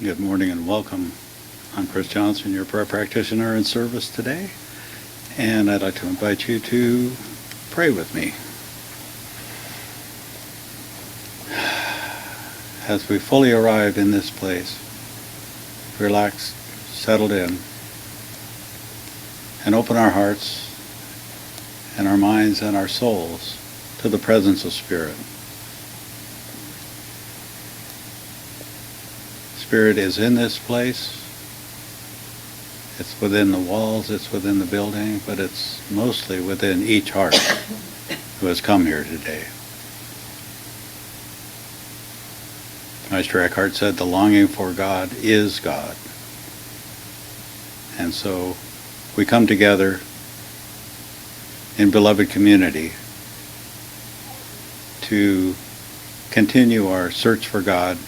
Good morning and welcome. I'm Chris Johnson, your prayer practitioner in service today, and I'd like to invite you to pray with me. As we fully arrive in this place, relaxed, settled in, and open our hearts and our minds and our souls to the presence of Spirit. Spirit is in this place. It's within the walls, it's within the building, but it's mostly within each heart who has come here today. Meister Eckhart said the longing for God is God. And so we come together in beloved community to continue our search for God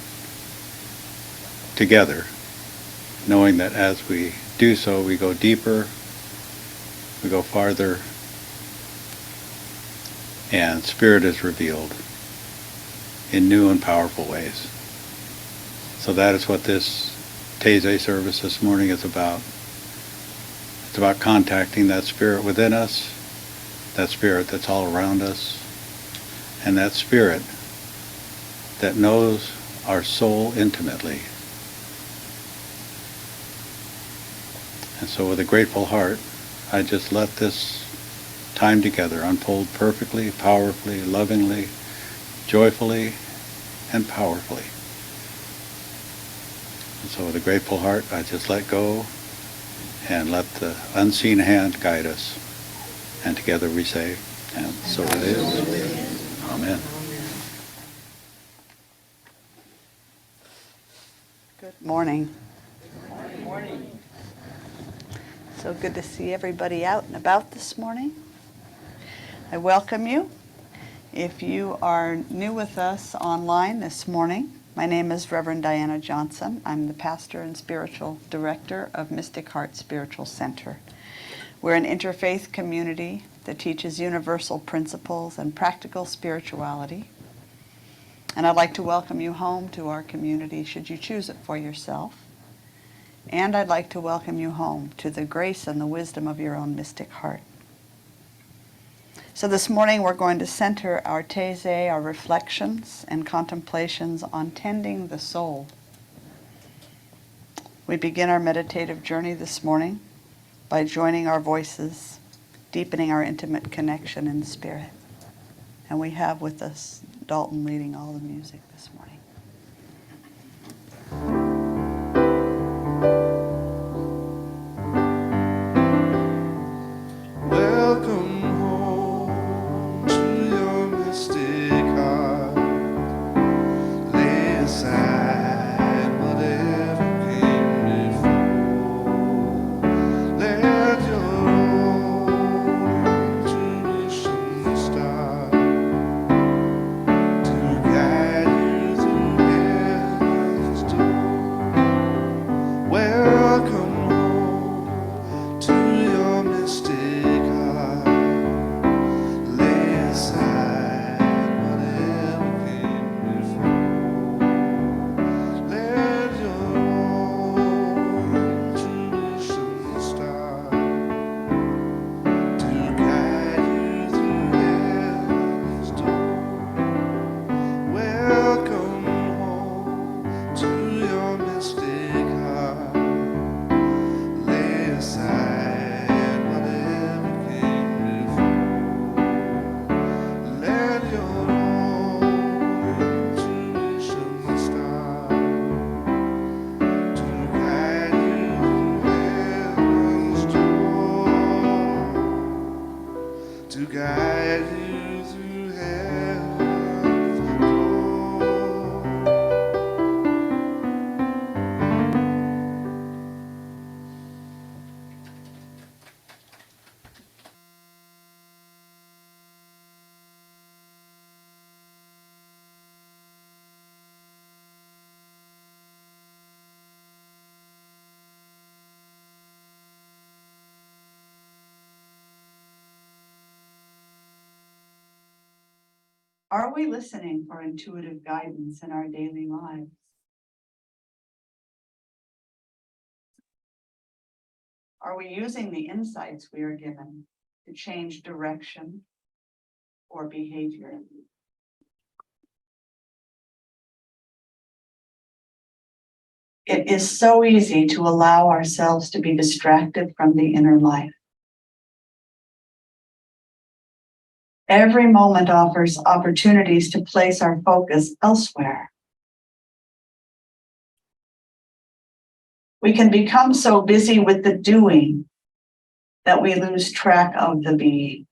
together, knowing that as we do so, we go deeper, we go farther, and Spirit is revealed in new and powerful ways. So that is what this Taizé service this morning is about. It's about contacting that Spirit within us, that Spirit that's all around us, and that Spirit that knows our soul intimately. And so with a grateful heart, I just let this time together unfold perfectly, powerfully, lovingly, joyfully, and powerfully. And so with a grateful heart, I just let go and let the unseen hand guide us. And together we say, and so it is. Amen. Good morning. Good morning. So good to see everybody out and about this morning. I welcome you. If you are new with us online this morning, my name is Reverend Diana Johnson. I'm the pastor and spiritual director of Mystic Heart Spiritual Center. We're an interfaith community that teaches universal principles and practical spirituality. And I'd like to welcome you home to our community should you choose it for yourself. And I'd like to welcome you home to the grace and the wisdom of your own mystic heart. So this morning we're going to center our Taizé, our reflections and contemplations on tending the soul. We begin our meditative journey this morning by joining our voices, deepening our intimate connection in spirit. And we have with us Dalton leading all the music this morning. Welcome home to your mystic heart. Lay aside whatever came before. Let your own intuition start to guide you through heaven's door. Welcome home to your mystic heart. Lay aside whatever came before. Let your own intuition start to guide you through heaven's door. Welcome home to your mystic heart. Lay aside whatever came before. Let your own intuition start to guide you through heaven's door. To guide you through heaven's door. Are we listening for intuitive guidance in our daily lives? Are we using the insights we are given to change direction or behavior? It is so easy to allow ourselves to be distracted from the inner life. Every moment offers opportunities to place our focus elsewhere. We can become so busy with the doing that we lose track of the being.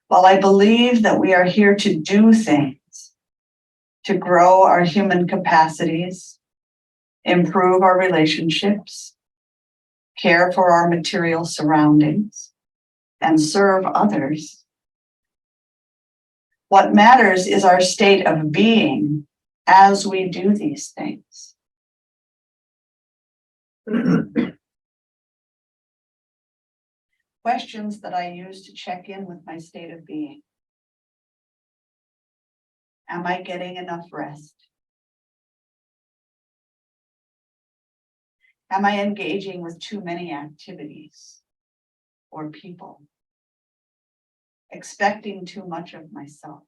While I believe that we are here to do things, to grow our human capacities, improve our relationships, care for our material surroundings, and serve others, what matters is our state of being as we do these things. Questions that I use to check in with my state of being. Am I getting enough rest? Am I engaging with too many activities or people? Expecting too much of myself?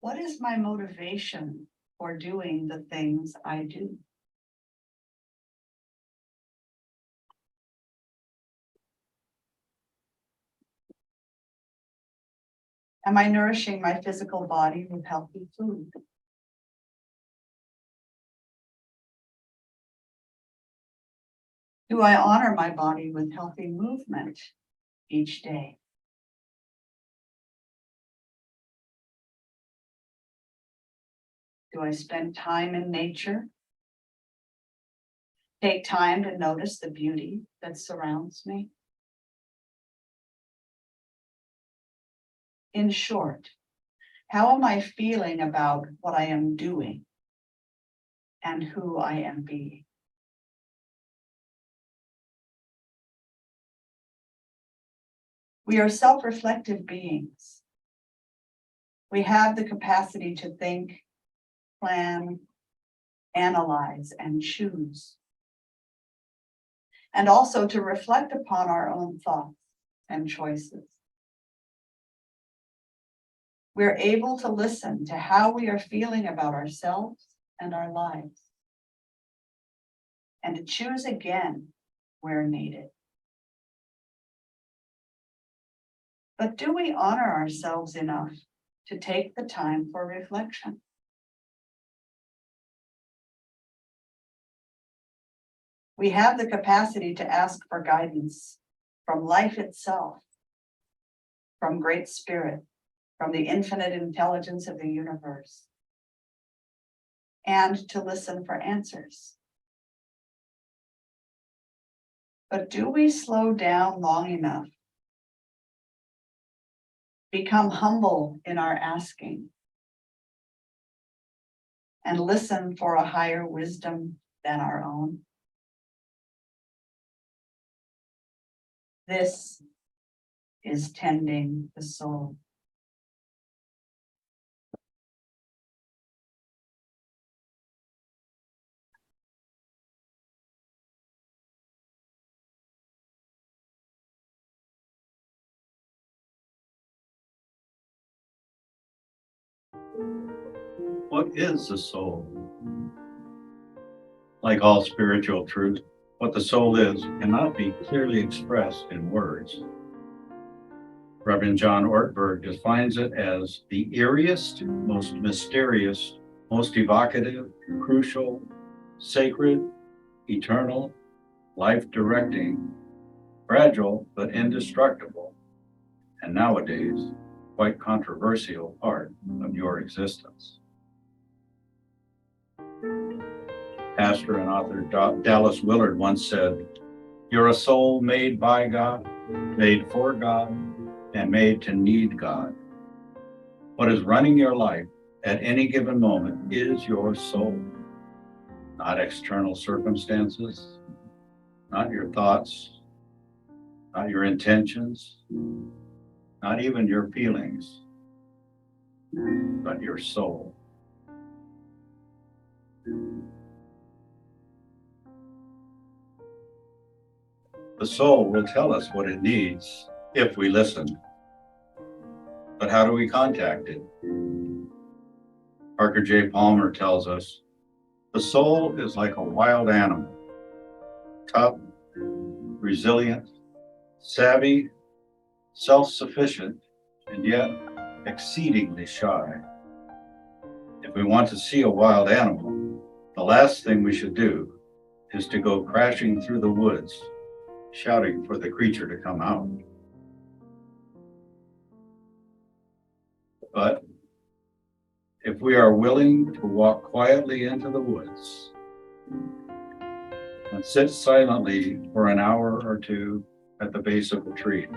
What is my motivation for doing the things I do? Am I nourishing my physical body with healthy food? Do I honor my body with healthy movement each day? Do I spend time in nature? Take time to notice the beauty that surrounds me? In short, how am I feeling about what I am doing and who I am being? We are self-reflective beings. We have the capacity to think, plan, analyze, and choose, and also to reflect upon our own thoughts and choices. We're able to listen to how we are feeling about ourselves and our lives, and to choose again where needed. But do we honor ourselves enough to take the time for reflection? We have the capacity to ask for guidance from life itself, from Great Spirit, from the infinite intelligence of the universe, and to listen for answers. But do we slow down long enough, become humble in our asking, and listen for a higher wisdom than our own? This is tending the soul. What is the soul? Like all spiritual truth, what the soul is cannot be clearly expressed in words. Reverend John Ortberg defines it as the eeriest, most mysterious, most evocative, crucial, sacred, eternal, life-directing, fragile but indestructible, and nowadays quite controversial part of your existence. Pastor and author Dallas Willard once said, "You're a soul made by God, made for God, and made to need God. What is running your life at any given moment is your soul, not external circumstances, not your thoughts, not your intentions, not even your feelings. but your soul. The soul will tell us what it needs if we listen. But how do we contact it? Parker J. Palmer tells us, the soul is like a wild animal, tough, resilient, savvy, self-sufficient, and yet exceedingly shy. If we want to see a wild animal, the last thing we should do is to go crashing through the woods, shouting for the creature to come out. But if we are willing to walk quietly into the woods and sit silently for an hour or two at the base of the tree,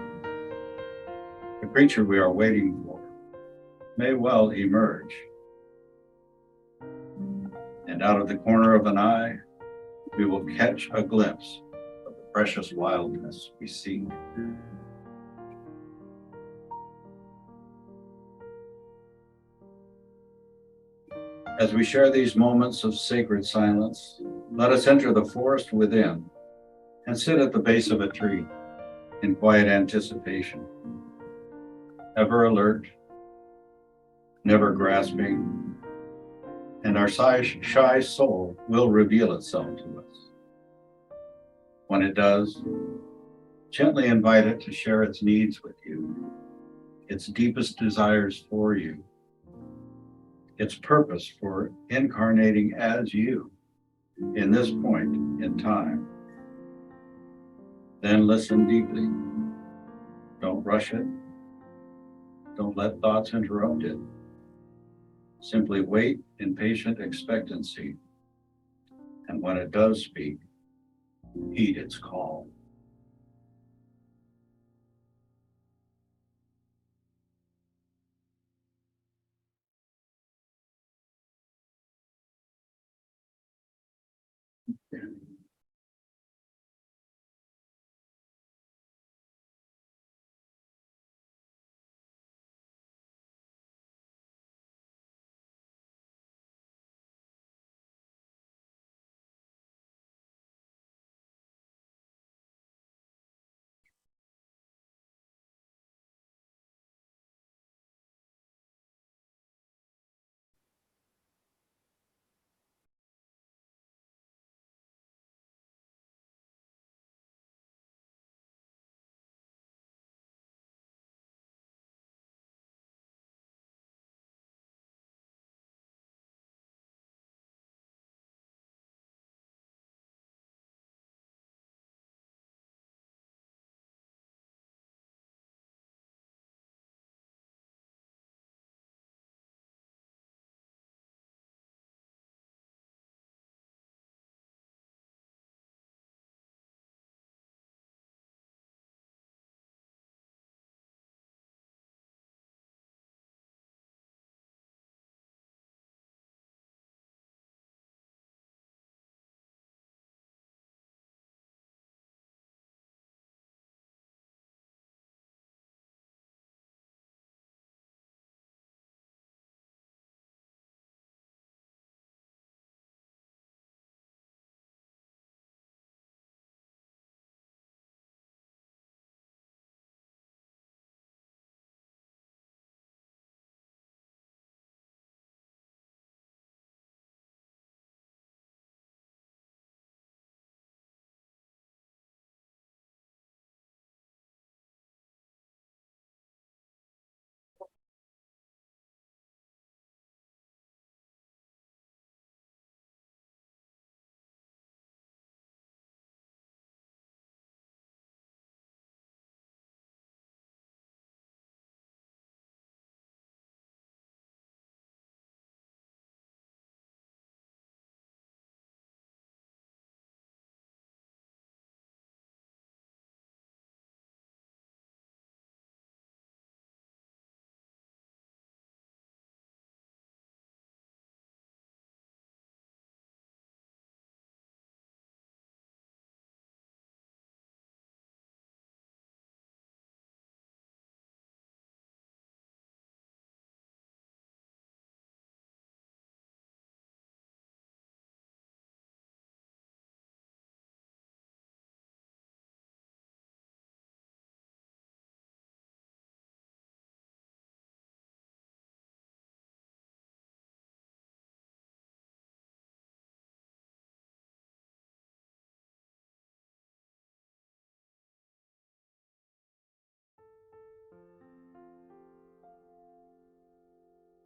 the creature we are waiting for may well emerge. And out of the corner of an eye, we will catch a glimpse of the precious wildness we seek. As we share these moments of sacred silence, let us enter the forest within and sit at the base of a tree in quiet anticipation, ever alert, never grasping, and our shy soul will reveal itself to us. When it does, gently invite it to share its needs with you, its deepest desires for you, its purpose for incarnating as you in this point in time. Then listen deeply. Don't rush it. Don't let thoughts interrupt it. Simply wait in patient expectancy. And when it does speak, heed its call.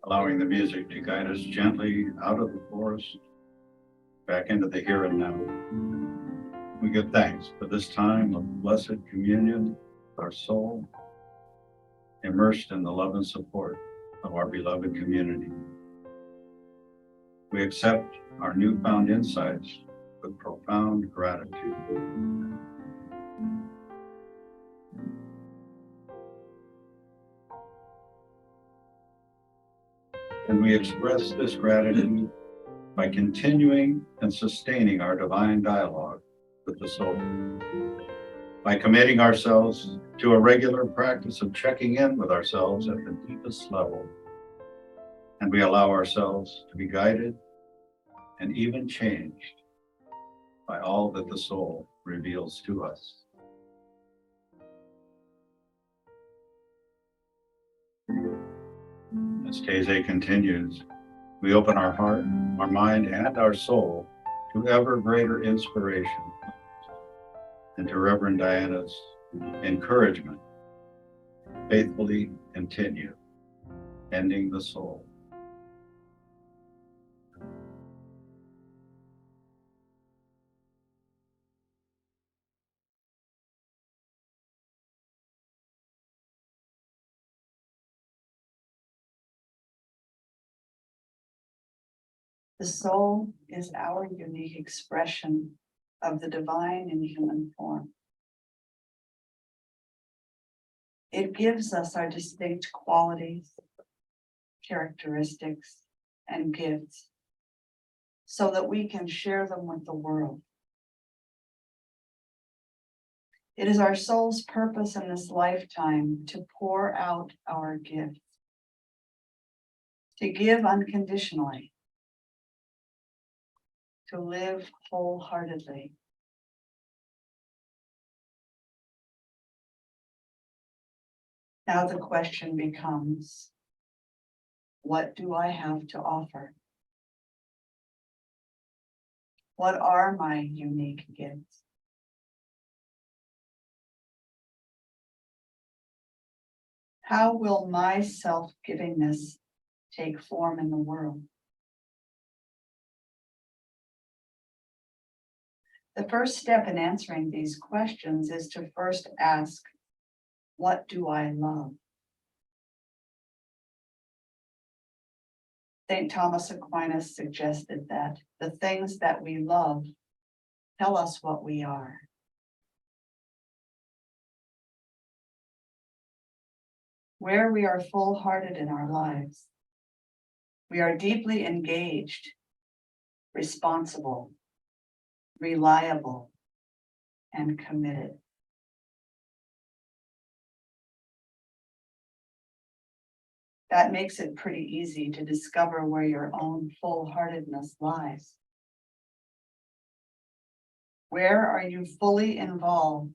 allowing the music to guide us gently out of the forest, back into the here and now. We give thanks for this time of blessed communion with our soul, immersed in the love and support of our beloved community. We accept our newfound insights with profound gratitude. And we express this gratitude by continuing and sustaining our divine dialogue with the soul, by committing ourselves to a regular practice of checking in with ourselves at the deepest level. And we allow ourselves to be guided and even changed by all that the soul reveals to us. As Taizé continues, we open our heart, our mind, and our soul to ever greater inspiration and to Reverend Diana's encouragement. Faithfully continue, ending the soul. The soul is our unique expression of the divine in human form. It gives us our distinct qualities, characteristics, and gifts so that we can share them with the world. It is our soul's purpose in this lifetime to pour out our gifts, to give unconditionally, to live wholeheartedly. Now the question becomes, what do I have to offer? What are my unique gifts? How will my self-givingness take form in the world? The first step in answering these questions is to first ask, what do I love? St. Thomas Aquinas suggested that the things that we love tell us what we are. Where we are full-hearted in our lives, we are deeply engaged, responsible, reliable, and committed. That makes it pretty easy to discover where your own full-heartedness lies. Where are you fully involved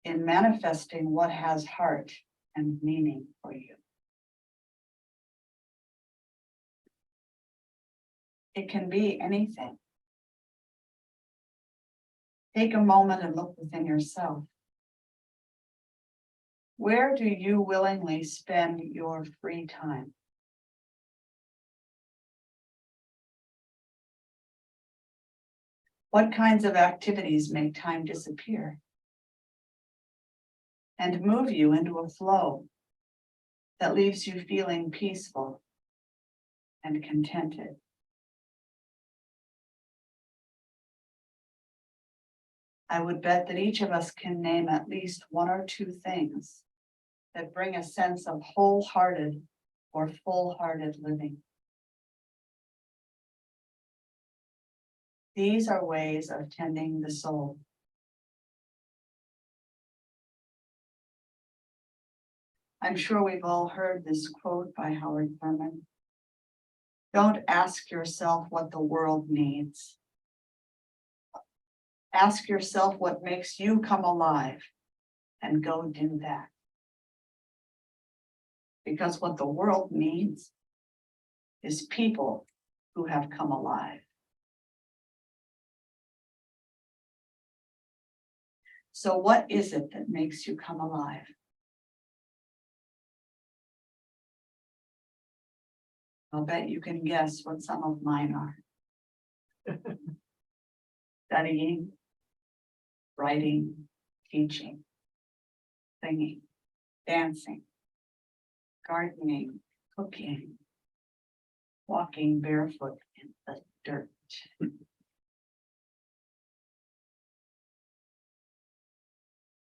in manifesting what has heart and meaning for you? It can be anything. Take a moment and look within yourself. Where do you willingly spend your free time? What kinds of activities make time disappear and move you into a flow that leaves you feeling peaceful and contented? I would bet that each of us can name at least one or two things that bring a sense of wholehearted or full-hearted living. These are ways of tending the soul. I'm sure we've all heard this quote by Howard Thurman. Don't ask yourself what the world needs. Ask yourself what makes you come alive and go do that. Because what the world needs is people who have come alive. So what is it that makes you come alive? I'll bet you can guess what some of mine are. Studying, writing, teaching, singing, dancing, gardening, cooking, walking barefoot in the dirt.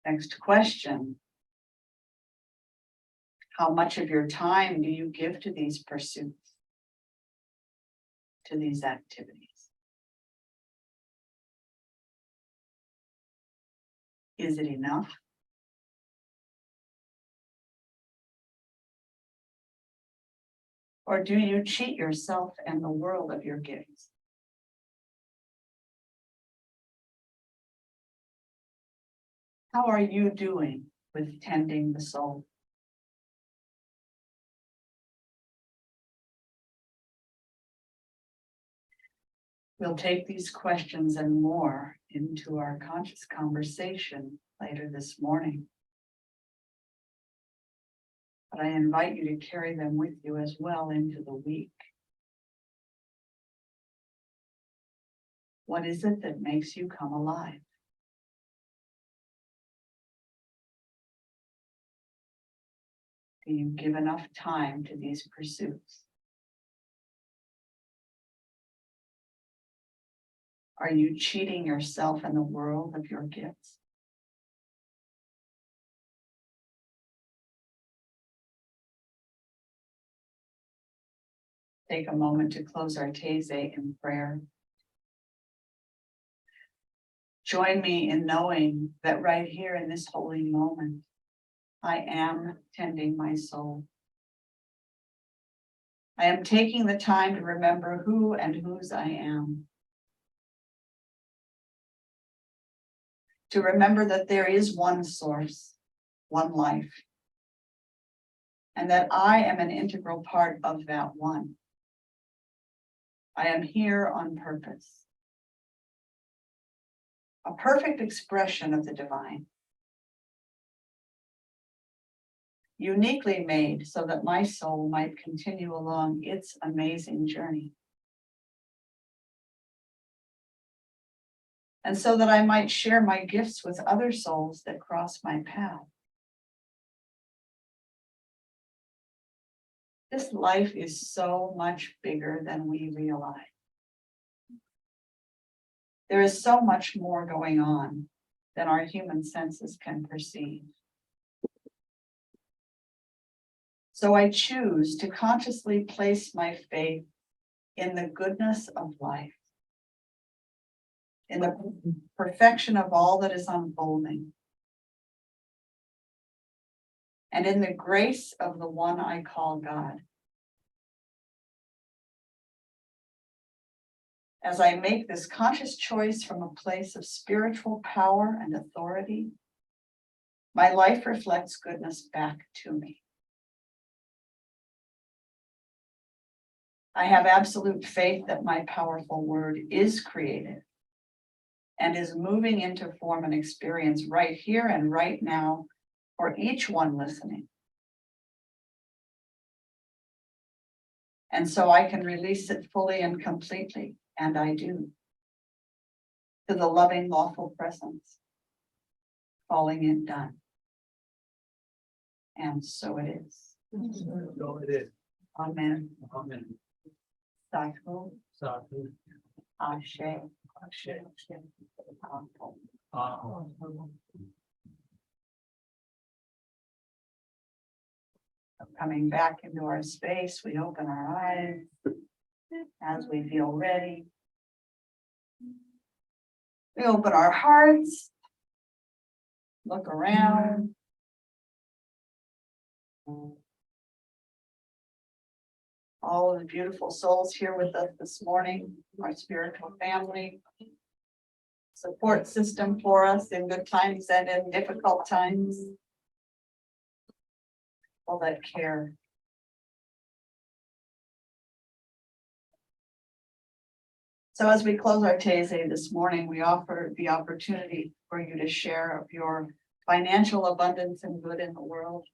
Next question. How much of your time do you give to these pursuits, to these activities? Is it enough? Or do you cheat yourself and the world of your gifts? How are you doing with tending the soul? We'll take these questions and more into our conscious conversation later this morning. But I invite you to carry them with you as well into the week. What is it that makes you come alive? Do you give enough time to these pursuits? Are you cheating yourself and the world of your gifts? Take a moment to close our Taizé in prayer. Join me in knowing that right here in this holy moment, I am tending my soul. I am taking the time to remember who and whose I am. To remember that there is one source, one life, and that I am an integral part of that one. I am here on purpose. A perfect expression of the divine. Uniquely made so that my soul might continue along its amazing journey. And so that I might share my gifts with other souls that cross my path. This life is so much bigger than we realize. There is so much more going on than our human senses can perceive. So I choose to consciously place my faith in the goodness of life, in the perfection of all that is unfolding, and in the grace of the one I call God. As I make this conscious choice from a place of spiritual power and authority, my life reflects goodness back to me. I have absolute faith that my powerful word is creative and is moving into form and experience right here and right now for each one listening. And so I can release it fully and completely, and I do, to the loving, lawful presence, calling it done. And so it is. So it is. Amen. Amen. Sadhu, Sadhu. Ashe. Ashe. Amen. Coming back into our space, we open our eyes as we feel ready. We open our hearts, look around. All of the beautiful souls here with us this morning, our spiritual family, support system for us in good times and in difficult times. All that care. So as we close our Taizé this morning, we offer the opportunity for you to share of your financial abundance and good in the world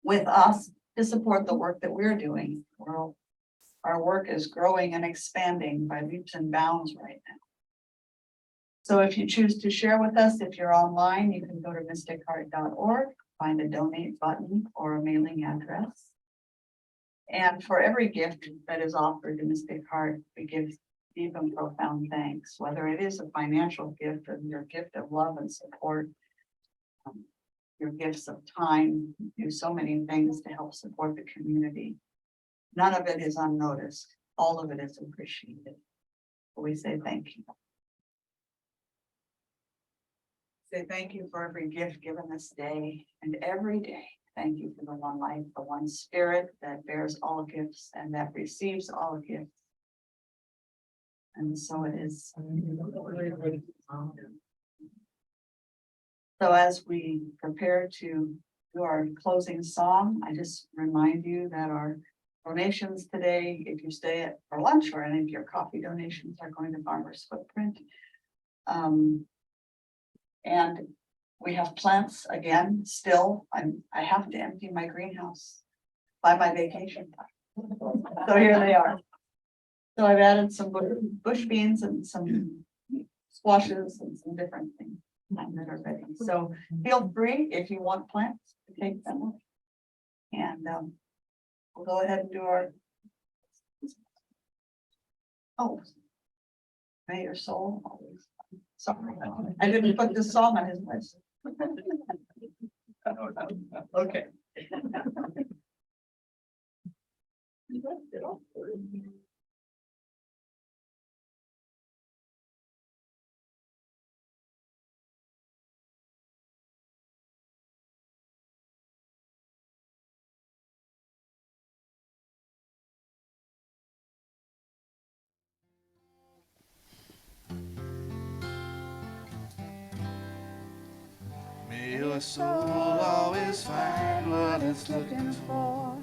with us to support the work that we're doing in the world. Our work is growing and expanding by leaps and bounds right now. So if you choose to share with us, if you're online, you can go to mysticheart.org, find a donate button or a mailing address. And for every gift that is offered to Mystic Heart, we give deep and profound thanks, whether it is a financial gift or your gift of love and support, your gifts of time, do so many things to help support the community. None of it is unnoticed. All of it is appreciated. We say thank you. Say thank you for every gift given this day and every day. Thank you for the one life, the one spirit that bears all gifts and that receives all gifts. And so it is. So as we prepare to do our closing song, I just remind you that our donations today, if you stay for lunch or any of your coffee donations are going to Farmer's Footprint. And we have plants again, still, I have to empty my greenhouse by my vacation time. So here they are. So I've added some bush beans and some squashes and some different things that are ready. So feel free if you want plants to take them. And we'll go ahead and do our. Oh, may your soul always. Sorry, I didn't put this song on his list. Okay. May your soul always find what it's looking for.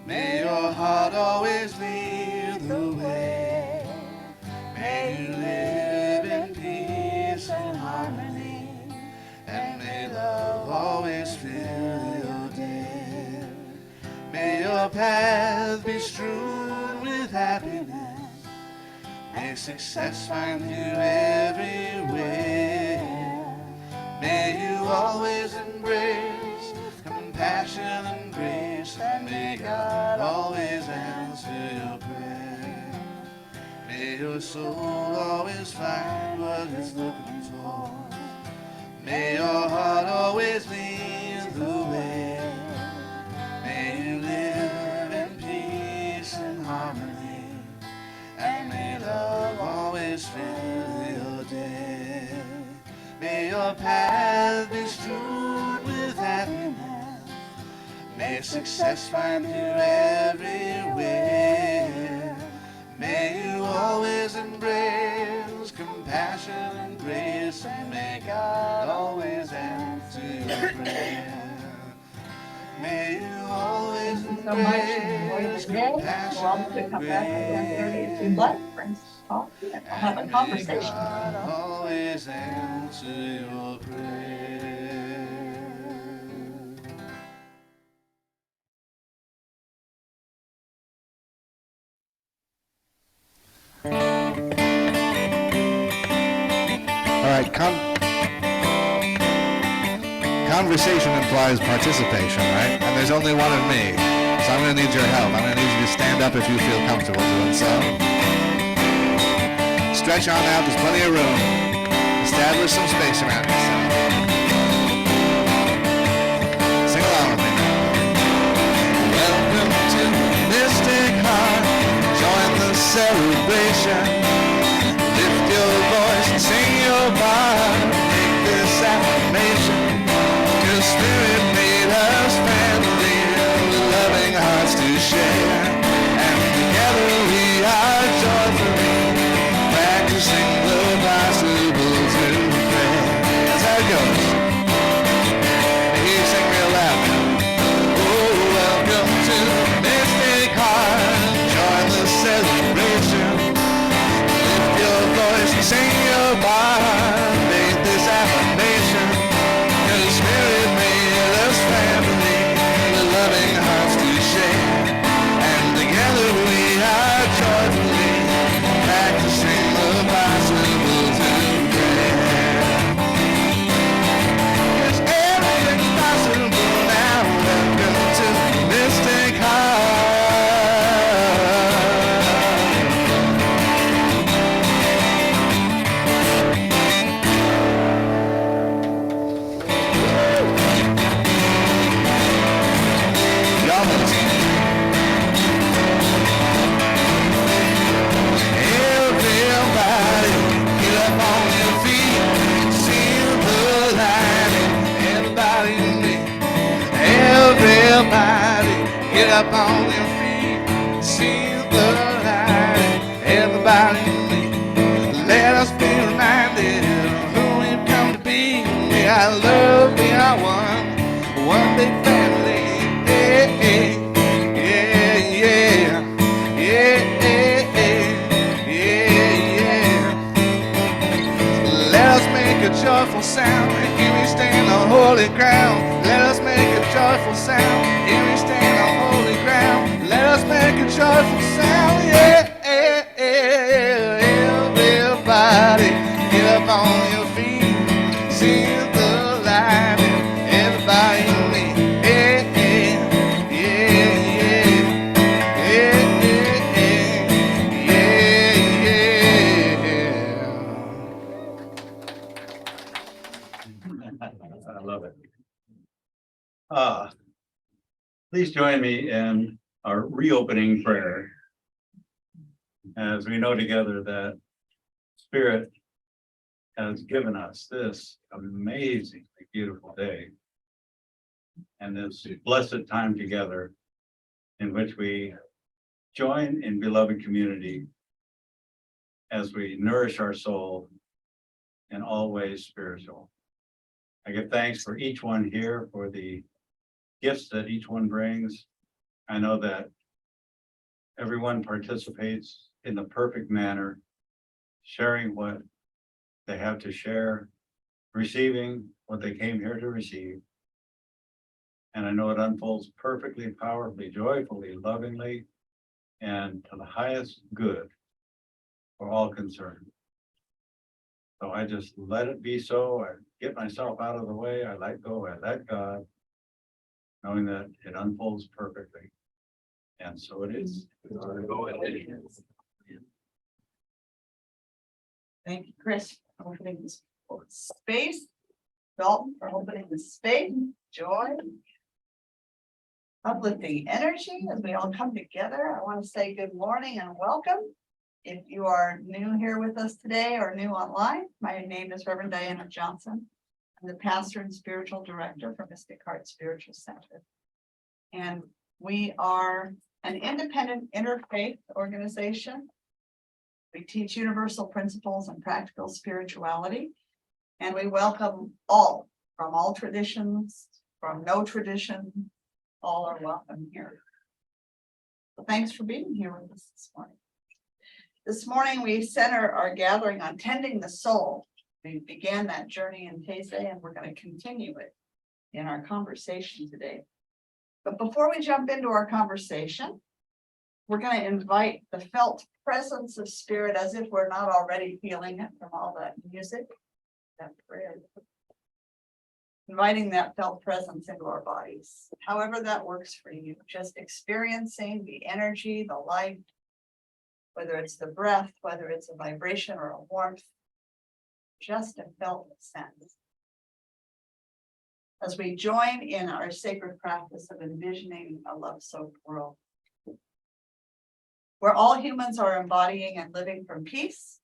May your heart always lead the way. May you live in peace and harmony. And may love always fill your day. May your path be strewn with happiness. May success find you everywhere. May you always embrace compassion and grace, and may God always answer your prayer. May your soul always find what it's looking for. May your heart always lead the way. May you live in peace and harmony, and may love always fill your day. May your path be strewn with happiness. May success find you everywhere. May you always embrace compassion and grace, and may God always answer your prayer. May you always So much embrace for today. compassion Welcome to and come back at 10:30 if you'd like, friends. Talk and we'll have a conversation. God always answer your prayer. All right, conversation implies participation, right? And there's only one of me, so I'm going to need your help. I'm going to need you to stand up if you feel comfortable doing so. Stretch on out, there's plenty of room. Establish some space around yourself. Sing along with me now. Welcome to Mystic Heart. Join the celebration. Lift your voice and sing your part. Make this affirmation. Your spirit made us family with loving hearts to share. And together we are joyfully practicing the possible to pray. That's how it goes. Get up on your feet, see the light. Everybody leave. Let us be reminded of who we've come to be. We are love, we are one big family. Yeah, yeah, yeah, yeah, yeah, yeah. Let us make a joyful sound. Here we stand on holy ground. Let us make a joyful sound. Here we stand on holy ground. Let us make a joyful sound. Yeah, everybody, get up on your feet. See the light. Everybody in me. Yeah, yeah, yeah, yeah, yeah. I love it. Please join me in our reopening prayer as we know together that Spirit has given us this amazingly beautiful day and this blessed time together in which we join in beloved community as we nourish our soul in all ways spiritual. I give thanks for each one here, for the gifts that each one brings. I know that everyone participates in the perfect manner, sharing what they have to share, receiving what they came here to receive. And I know it unfolds perfectly, powerfully, joyfully, lovingly, and to the highest good for all concerned. So I just let it be so. I get myself out of the way. I let go. I let God, knowing that it unfolds perfectly. And so it is. Thank you, Chris, for opening this space. Dalton for opening the space. Joy. Uplifting energy as we all come together. I want to say good morning and welcome. If you are new here with us today or new online, my name is Reverend Diana Johnson. I'm the pastor and spiritual director for Mystic Heart Spiritual Center. And we are an independent interfaith organization. We teach universal principles and practical spirituality. And we welcome all, from all traditions, from no tradition, all are welcome here. So thanks for being here with us this morning. This morning, we center our gathering on tending the soul. We began that journey in Taizé, and we're going to continue it in our conversation today. But before we jump into our conversation, we're going to invite the felt presence of spirit, as if we're not already feeling it from all that music, that prayer. Inviting that felt presence into our bodies, however that works for you, just experiencing the energy, the light, whether it's the breath, whether it's a vibration or a warmth, just a felt sense. As we join in our sacred practice of envisioning a love-soaked world, where all humans are embodying and living from peace,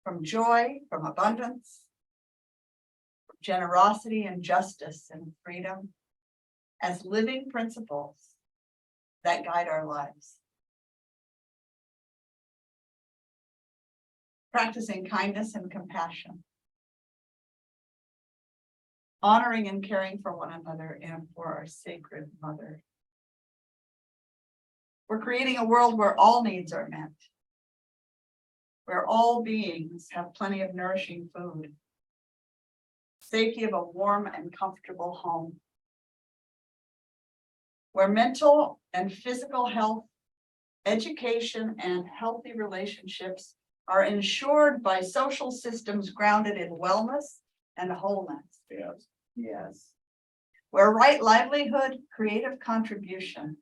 from joy, from abundance, from generosity and justice and freedom, as living principles that guide our lives. Practicing kindness and compassion, honoring and caring for one another and for our sacred mother. We're creating a world where all needs are met, where all beings have plenty of nourishing food, safety of a warm and comfortable home, where mental and physical health, education, and healthy relationships are ensured by social systems grounded in wellness and wholeness. Yes. Yes. Where right livelihood, creative contribution,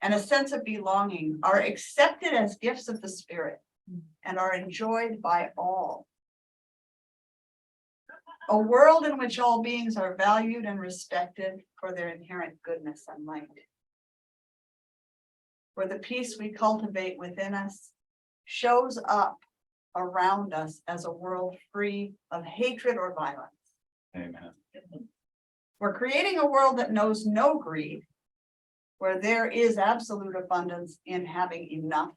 and a sense of belonging are accepted as gifts of the spirit and are enjoyed by all. A world in which all beings are valued and respected for their inherent goodness and light. Where the peace we cultivate within us shows up around us as a world free of hatred or violence. Amen. We're creating a world that knows no greed, where there is absolute abundance in having enough,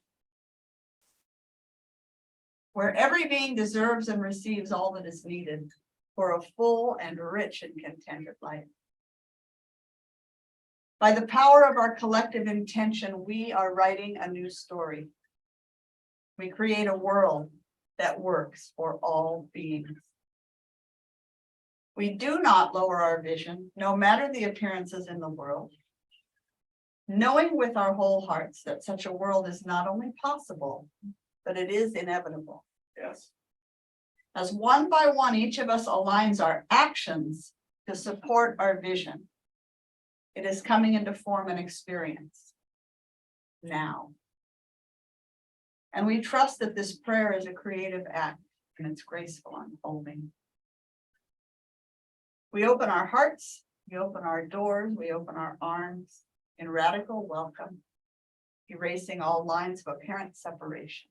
where every being deserves and receives all that is needed for a full and rich and contented life. By the power of our collective intention, we are writing a new story. We create a world that works for all beings. We do not lower our vision, no matter the appearances in the world, knowing with our whole hearts that such a world is not only possible, but it is inevitable. Yes. As one by one, each of us aligns our actions to support our vision. It is coming into form and experience now. And we trust that this prayer is a creative act and it's graceful unfolding. We open our hearts, we open our doors, we open our arms in radical welcome, erasing all lines of apparent separation.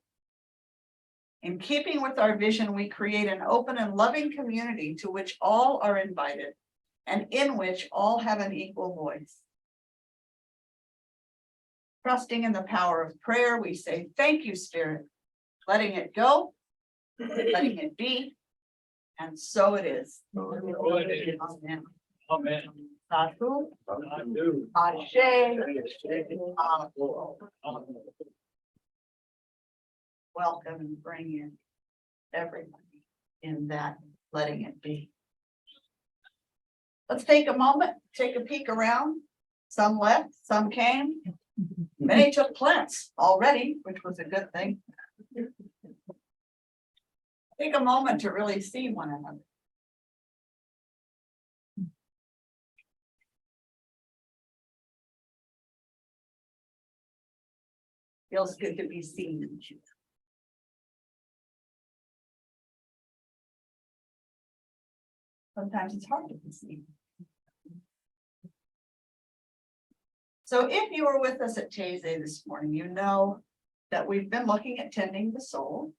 In keeping with our vision, we create an open and loving community to which all are invited and in which all have an equal voice. Trusting in the power of prayer, we say, thank you, Spirit, letting it go, letting it be, and so it is. Amen. Amen. Sadhu, Sadhu. Ashe, welcome and bring in everybody in that letting it be. Let's take a moment, take a peek around. Some left, some came. Many took plants already, which was a good thing. Take a moment to really see one another. Feels good to be seen. Sometimes it's hard to be seen. So if you were with us at Taizé this morning, you know that we've been looking at tending the soul.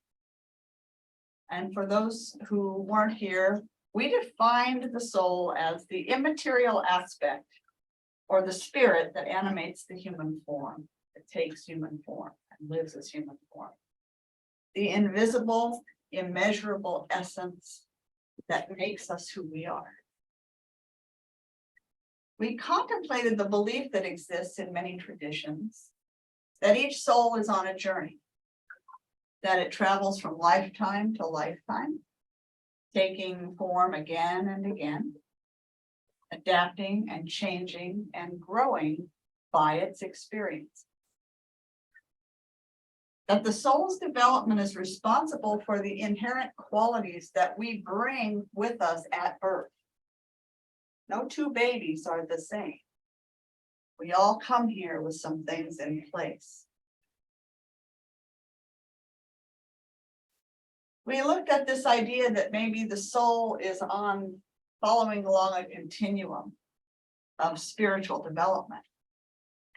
And for those who weren't here, we defined the soul as the immaterial aspect or the spirit that animates the human form, that takes human form and lives as human form. The invisible, immeasurable essence that makes us who we are. We contemplated the belief that exists in many traditions that each soul is on a journey, that it travels from lifetime to lifetime, taking form again and again, adapting and changing and growing by its experience. That the soul's development is responsible for the inherent qualities that we bring with us at birth. No two babies are the same. We all come here with some things in place. We looked at this idea that maybe the soul is following along a continuum of spiritual development,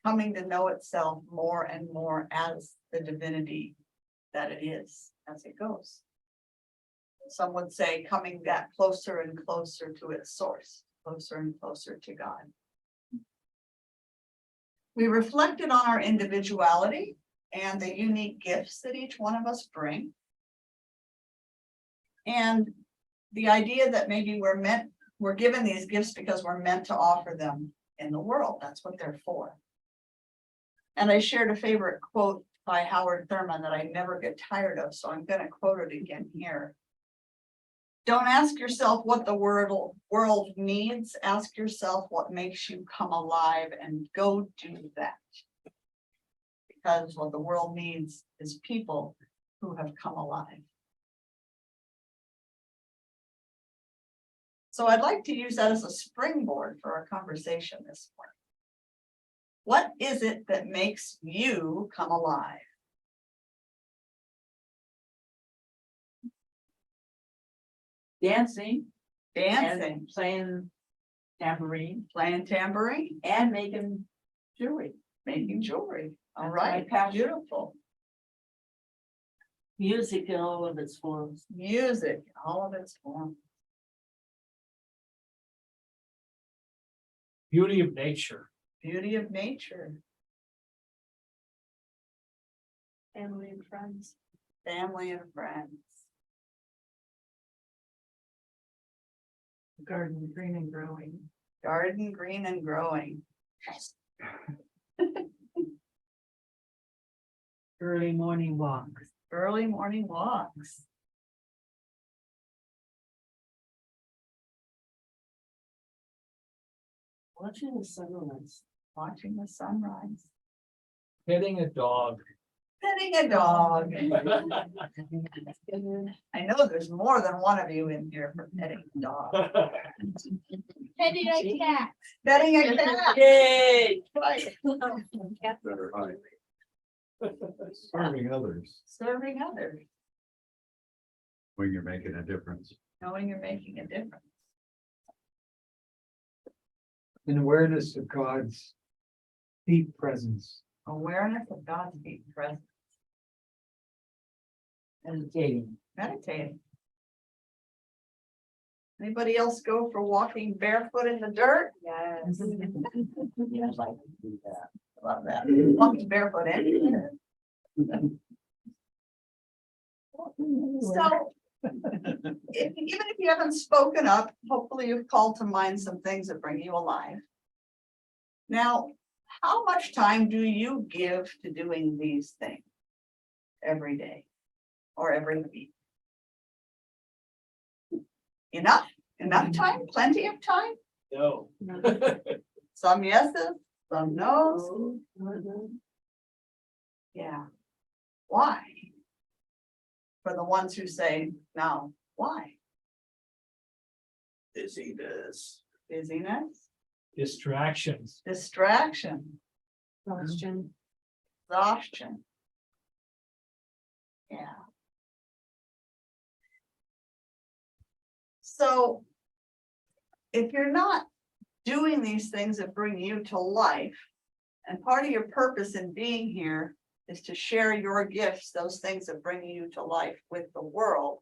coming to know itself more and more as the divinity that it is as it goes. Some would say coming that closer and closer to its source, closer and closer to God. We reflected on our individuality and the unique gifts that each one of us bring. And the idea that maybe we're given these gifts because we're meant to offer them in the world. That's what they're for. And I shared a favorite quote by Howard Thurman that I never get tired of, so I'm going to quote it again here. Don't ask yourself what the world needs. Ask yourself what makes you come alive and go do that. Because what the world needs is people who have come alive. So I'd like to use that as a springboard for our conversation this morning. What is it that makes you come alive? Dancing Dancing, and playing tambourine playing tambourine, and making jewelry. making jewelry. All That's right, my passion. beautiful. Music in all of its forms. Music, all of its forms. Beauty of nature. Beauty of nature. Family and friends. Family and friends. Garden green and growing. Garden green and growing. Early morning walks. Early morning walks. Watching the sunrise. Watching the sunrise. Petting a dog. Petting a dog. I know there's more than one of you in here for petting a dog. Petting a cat. Petting a cat. Yay. Right. Better hide. Serving others, Serving others, when you're making a difference. knowing you're making a difference. An awareness of God's deep presence. Awareness of God's deep presence. Meditating. Meditating. Anybody else go for walking barefoot in the dirt? Yes. Yeah, I'd like to do that. Love that. Walking barefoot in. So, even if you haven't spoken up, hopefully you've called to mind some things that bring you alive. Now, how much time do you give to doing these things every day or every week? Enough time, plenty of time, No. some yeses, some no's. Yeah. Why? For the ones who say no, why? Busyness. Busyness, Distractions. distraction, Question. exhaustion. Yeah. So if you're not doing these things that bring you to life, and part of your purpose in being here is to share your gifts, those things that bring you to life with the world,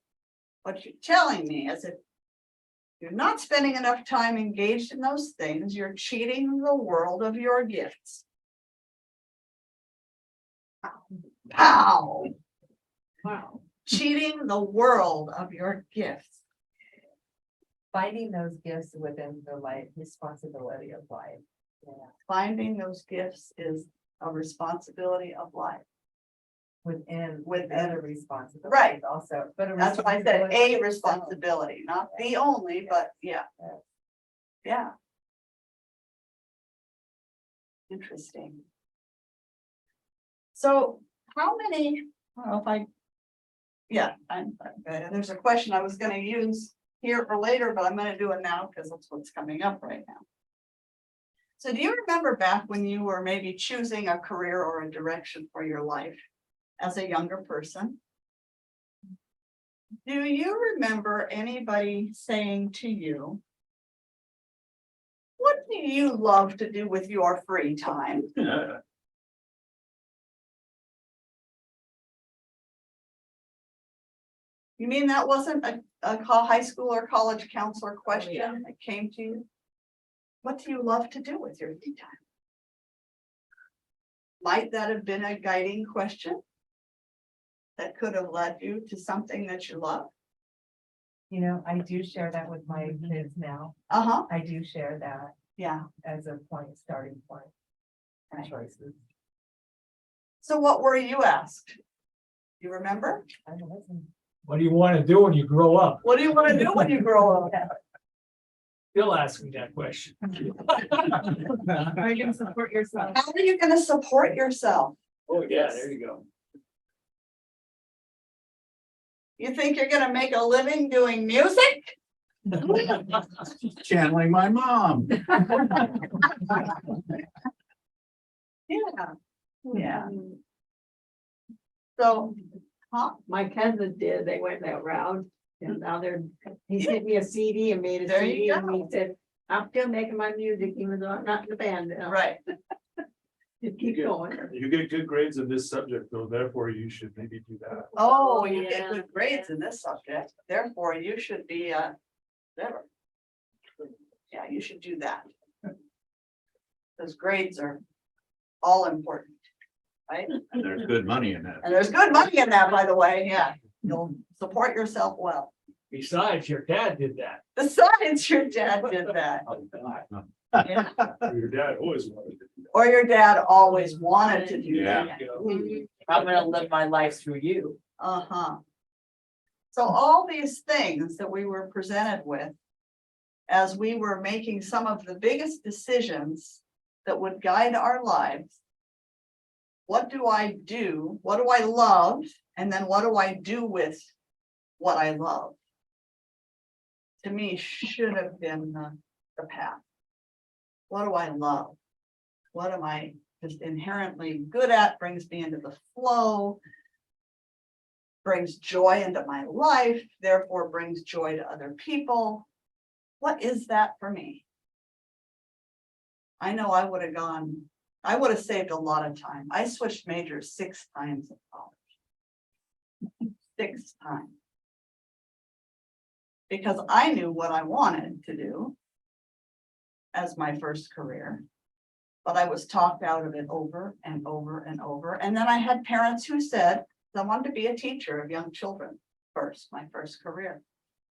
what you're telling me is if you're not spending enough time engaged in those things, you're cheating the world of your gifts. Pow! Wow. Cheating the world of your gifts. Finding those gifts within the life responsibility of life. Yeah. Finding those gifts is a responsibility of life. Within Within. a responsibility. Right. Also, but That's why I said a responsibility. responsibility, not the only, but yeah. Yeah. Interesting. So how many, I don't know if there's a question I was gonna use here or later, but I'm gonna do it now because that's what's coming up right now. So do you remember back when you were maybe choosing a career or a direction for your life as a younger person? Do you remember anybody saying to you, what do you love to do with your free time? You mean that wasn't a high school or college counselor question that came to you? What do you love to do with your free time? Might that have been a guiding question that could have led you to something that you love? You know, I do share that with my kids now. Uh-huh, I do share that yeah. as a starting point. And Right. choices. So what were you asked? You remember? I don't know. What do you want to do when you grow up? What do you want to do when you grow up? Still asking that question. Are you gonna support yourself? How are you gonna support yourself? Oh, yeah, there you go. You think you're gonna make a living doing music? Channeling my mom. Yeah, yeah. So, My cousin did, they went that route, and now he sent me a CD and made a There you CD, and he go. said, I'm still making my music, even though I'm not in the band now. right, Just keep going. You get good grades in this subject, though, therefore you should maybe do that. oh, you get Yeah. good grades in this subject, therefore you should be whatever. Yeah, you should do that. Because grades are all important, right? And there's good money in that. And there's good money in that, by the way, yeah. You'll support yourself well. Besides, your dad did that. Besides, your dad did that. Yeah. Your dad always wanted to do that. Or your dad always wanted to do Yeah. that. I'm gonna live my life through you. Uh-huh. So all these things that we were presented with as we were making some of the biggest decisions that would guide our lives. What do I do? What do I love? And then what do I do with what I love? To me, should have been the path. What do I love? What am I just inherently good at? Brings me into the flow. Brings joy into my life, therefore brings joy to other people. What is that for me? I know I would have saved a lot of time. I switched majors 6 times in college. 6 times. Because I knew what I wanted to do as my first career. But I was talked out of it over and over and over. And then I had parents who said, I wanted to be a teacher of young children first, my first career.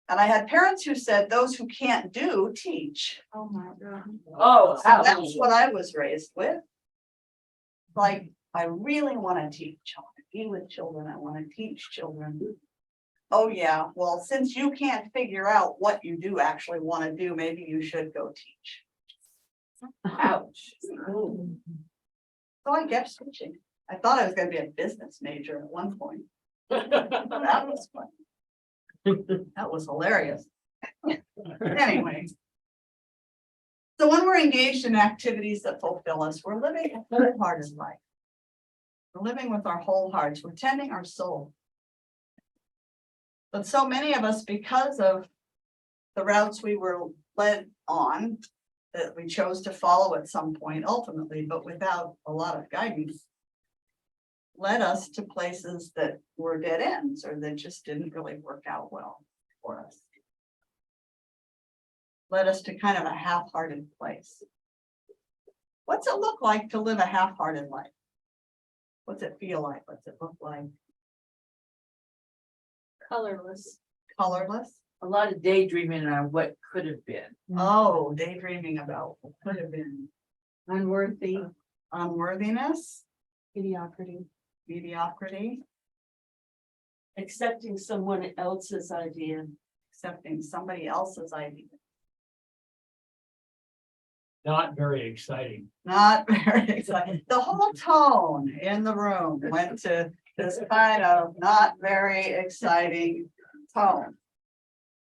And I had parents who said, those who can't do, teach. Oh, my God. Oh, So that's what I was raised with. Like, I really want to teach. I want to be with children. I want to teach children. Oh, yeah. Well, since you can't figure out what you do actually want to do, maybe you should go teach. ouch. So I kept switching. I thought I was going to be a business major at one point. That was fun. That was hilarious. Anyway. So when we're engaged in activities that fulfill us, we're living a wholehearted life. We're living with our whole hearts. We're tending our soul. But so many of us, because of the routes we were led on, that we chose to follow at some point ultimately, but without a lot of guidance, led us to places that were dead ends or that just didn't really work out well for us. Led us to kind of a half-hearted place. What's it look like to live a half-hearted life? What's it feel like? What's it look like? Colorless. Colorless? A lot of daydreaming on what could have been. Oh, daydreaming about what could have been. Unworthy. Unworthiness, Mediocrity. mediocrity, Accepting someone else's idea. accepting somebody else's idea. Not very exciting. Not very exciting. The whole tone in the room went to this kind of not very exciting tone.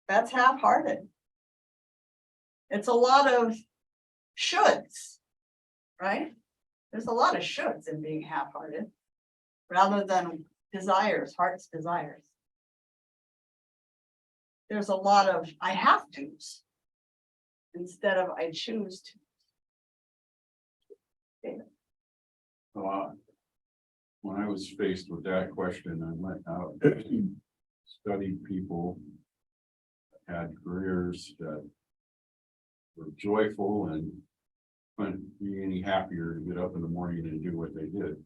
That's half-hearted. It's a lot of shoulds, right? There's a lot of shoulds in being half-hearted rather than desires, heart's desires. There's a lot of I have to's instead of I choose to. When I was faced with that question, I went out, studied people, had careers that were joyful and couldn't be any happier to get up in the morning and do what they did.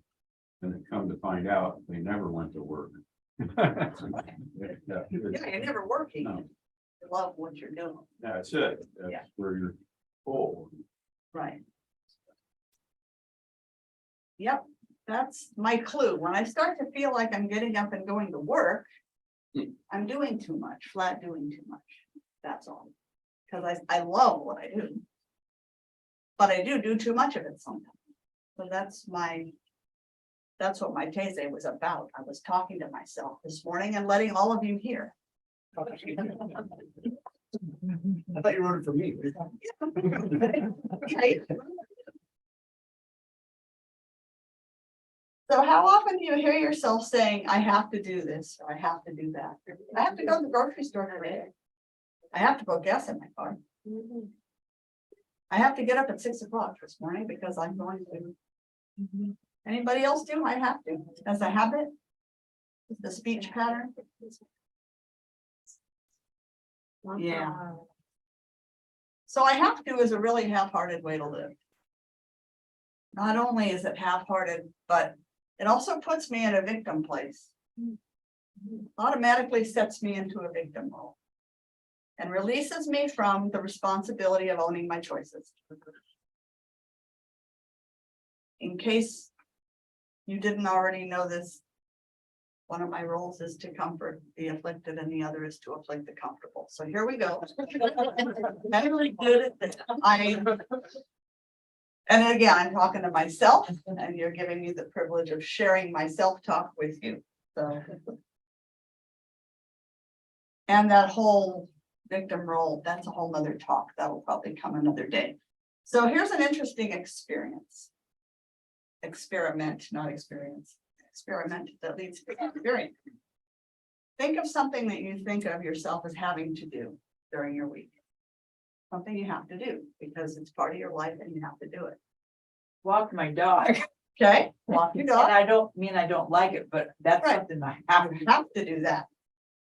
And it come to find out, they never went to work. Yeah, you're never working. No. You love what you're doing, That's it. Yeah. That's where you're full. right? Yep, that's my clue. When I start to feel like I'm getting up and going to work, I'm doing too much, flat doing too much. That's all. Because I love what I do. But I do too much of it sometimes. So that's what my tese was about. I was talking to myself this morning and letting all of you hear. I thought you wrote it for me. So how often do you hear yourself saying, I have to do this, or I have to do that? I have to go to the grocery store today. I have to put gas in my car. I have to get up at 6 o'clock this morning because I'm going to. Anybody else do? I have to, as a habit. The speech pattern. Yeah. So I have to is a really half-hearted way to live. not only is it half-hearted, but it also puts me in a victim place. Automatically sets me into a victim role. And releases me from the responsibility of owning my choices. In case you didn't already know this, one of my roles is to comfort the afflicted and the other is to afflict the comfortable. So here we go. I'm really good at this. And again, I'm talking to myself and you're giving me the privilege of sharing my self-talk with you. So. And that whole victim role, that's a whole nother talk. That will probably come another day. So here's an interesting experiment, not experience. Experiment that leads to experience. Think of something that you think of yourself as having to do during your week. Something you have to do because it's part of your life and you have to do it. Walk my dog. Okay, walk your And dog. I don't mean I don't like it, but that's Right. something I have You to. have to do that.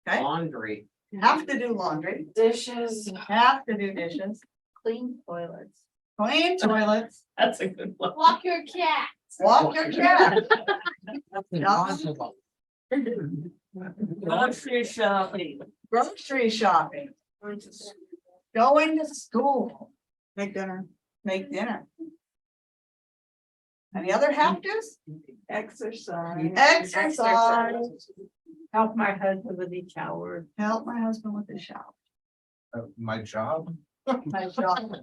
Okay, Laundry. have to do laundry, Dishes. have to do dishes, Clean toilets. clean toilets, That's a good one. Walk your cat. walk your cat. Impossible. Grocery shopping. Grocery shopping, going to school, make dinner. Any other have tos? Exercise. Exercise. Help my husband with the shower. Help my husband with the shower. My job? My job.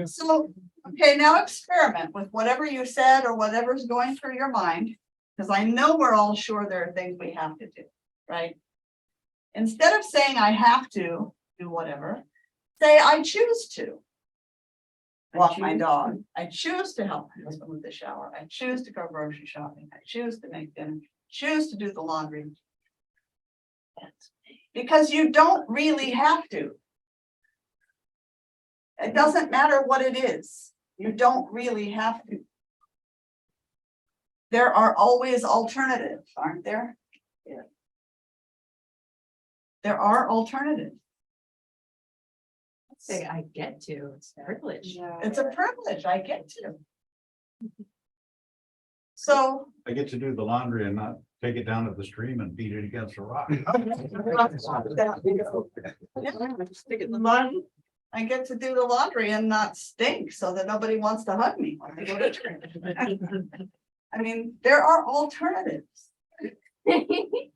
So, okay, now experiment with whatever you said or whatever's going through your mind, because I know we're all sure there are things we have to do, right? Instead of saying I have to do whatever, say I choose to. Walk my dog. I choose to help my husband with the shower. I choose to go grocery shopping. I choose to make dinner. Choose to do the laundry. Because you don't really have to. It doesn't matter what it is. You don't really have to. There are always alternatives, aren't there? Yeah. There are alternatives. Say I get to, it's a privilege. It's a privilege. I get to. So. I get to do the laundry and not take it down to the stream and beat it against a rock. I get to do the laundry and not stink so that nobody wants to hug me. When I go to church. I mean, there are alternatives. Thank you.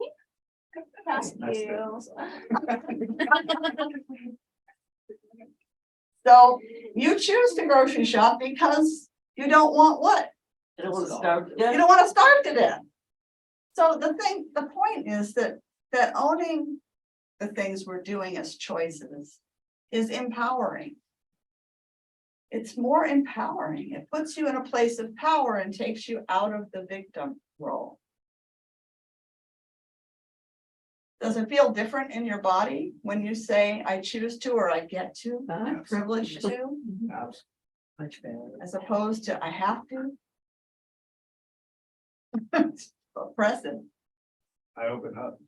So you choose to grocery shop because you don't want what? You don't want to starve to You death. don't want to starve to death. So the point is that owning the things we're doing as choices is empowering. It's more empowering. It puts you in a place of power and takes you out of the victim role. Does it feel different in your body when you say, I choose to, or I get to, I'm privileged to, Much better. as opposed to I have to? It's oppressive. I open up,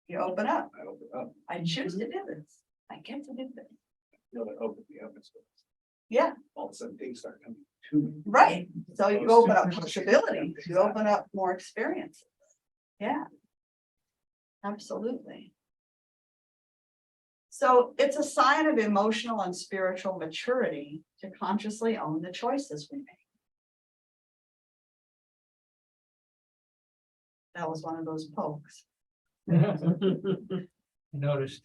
You open up. I open up, I choose to do this. I get to do this. you know, that open me up. And so Yeah, all of a sudden things start coming to me. right. So you open up possibilities, you open up more experiences. Yeah. Absolutely. So it's a sign of emotional and spiritual maturity to consciously own the choices we make. That was one of those pokes. Noticed.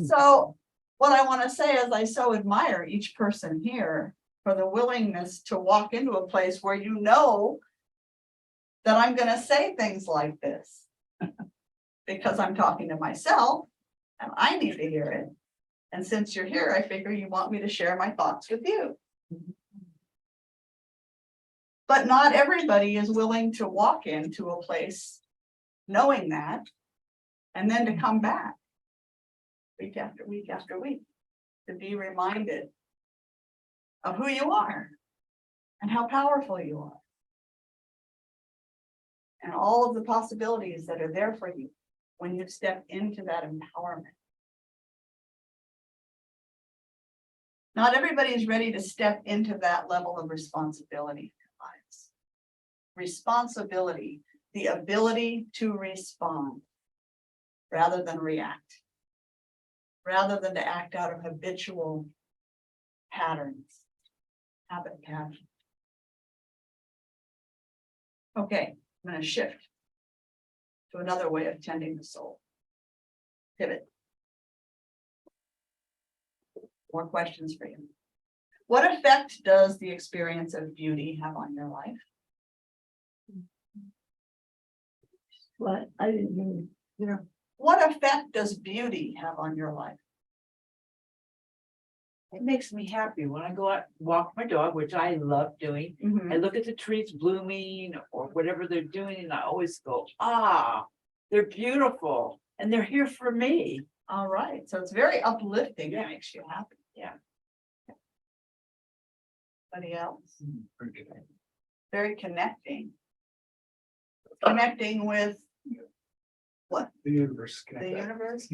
So what I want to say is I so admire each person here for the willingness to walk into a place where you know that I'm going to say things like this because I'm talking to myself and I need to hear it. And since you're here, I figure you want me to share my thoughts with you. But not everybody is willing to walk into a place knowing that and then to come back week after week after week to be reminded of who you are and how powerful you are. And all of the possibilities that are there for you when you step into that empowerment. Not everybody is ready to step into that level of responsibility in their lives. Responsibility, the ability to respond rather than react, rather than to act out of habitual patterns, habit patterns. Okay, I'm going to shift to another way of tending the soul. Pivot. More questions for you. What effect does the experience of beauty have on your life? What, I didn't hear. What effect does beauty have on your life? It makes me happy when I go out, walk my dog, which I love doing. I look at the trees blooming or whatever they're doing, and I always go, they're beautiful and they're here for me. All right, so it's very uplifting. It makes you happy. Yeah. Anybody else? Very connecting. Connecting with what? The universe. The universe?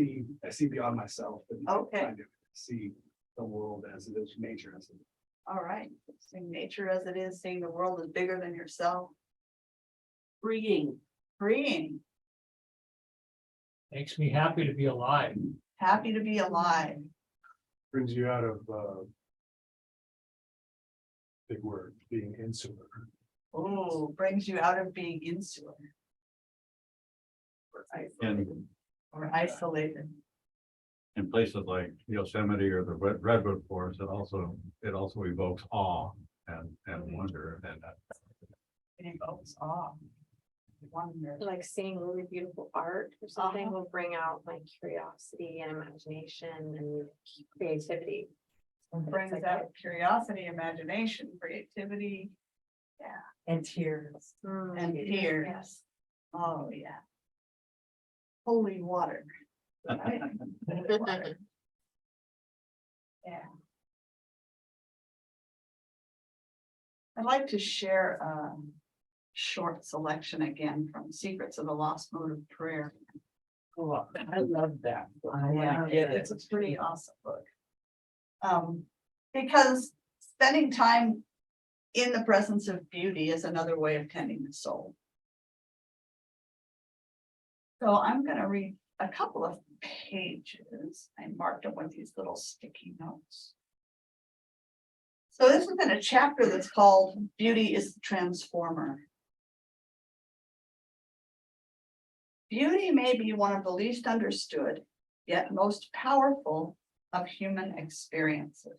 I see beyond myself. And Okay. kind of see the world as it is, nature as it is. All right, seeing nature as it is, seeing the world as bigger than yourself. Freeing. Freeing, Makes me happy to be alive. happy to be alive. Brings you out of, big word, being insular. Oh, brings you out of being insular And or isolated. in places like Yosemite or the redwood forest, it also evokes awe and wonder and It invokes awe. Wonder. Like seeing really beautiful art or something will bring out like curiosity and imagination and creativity. Brings like out curiosity, imagination, creativity, And tears. and tears. Oh, yeah. Holy water. Right? Holy water. Yeah. I'd like to share a short selection again from Secrets of the Lost Mode of Prayer. Oh, I love that. Yeah, get it's a pretty awesome book. Because spending time in the presence of beauty is another way of tending the soul. So I'm going to read a couple of pages. I marked them with these little sticky notes. So this is in a chapter that's called Beauty is the Transformer. Beauty may be one of the least understood, yet most powerful of human experiences.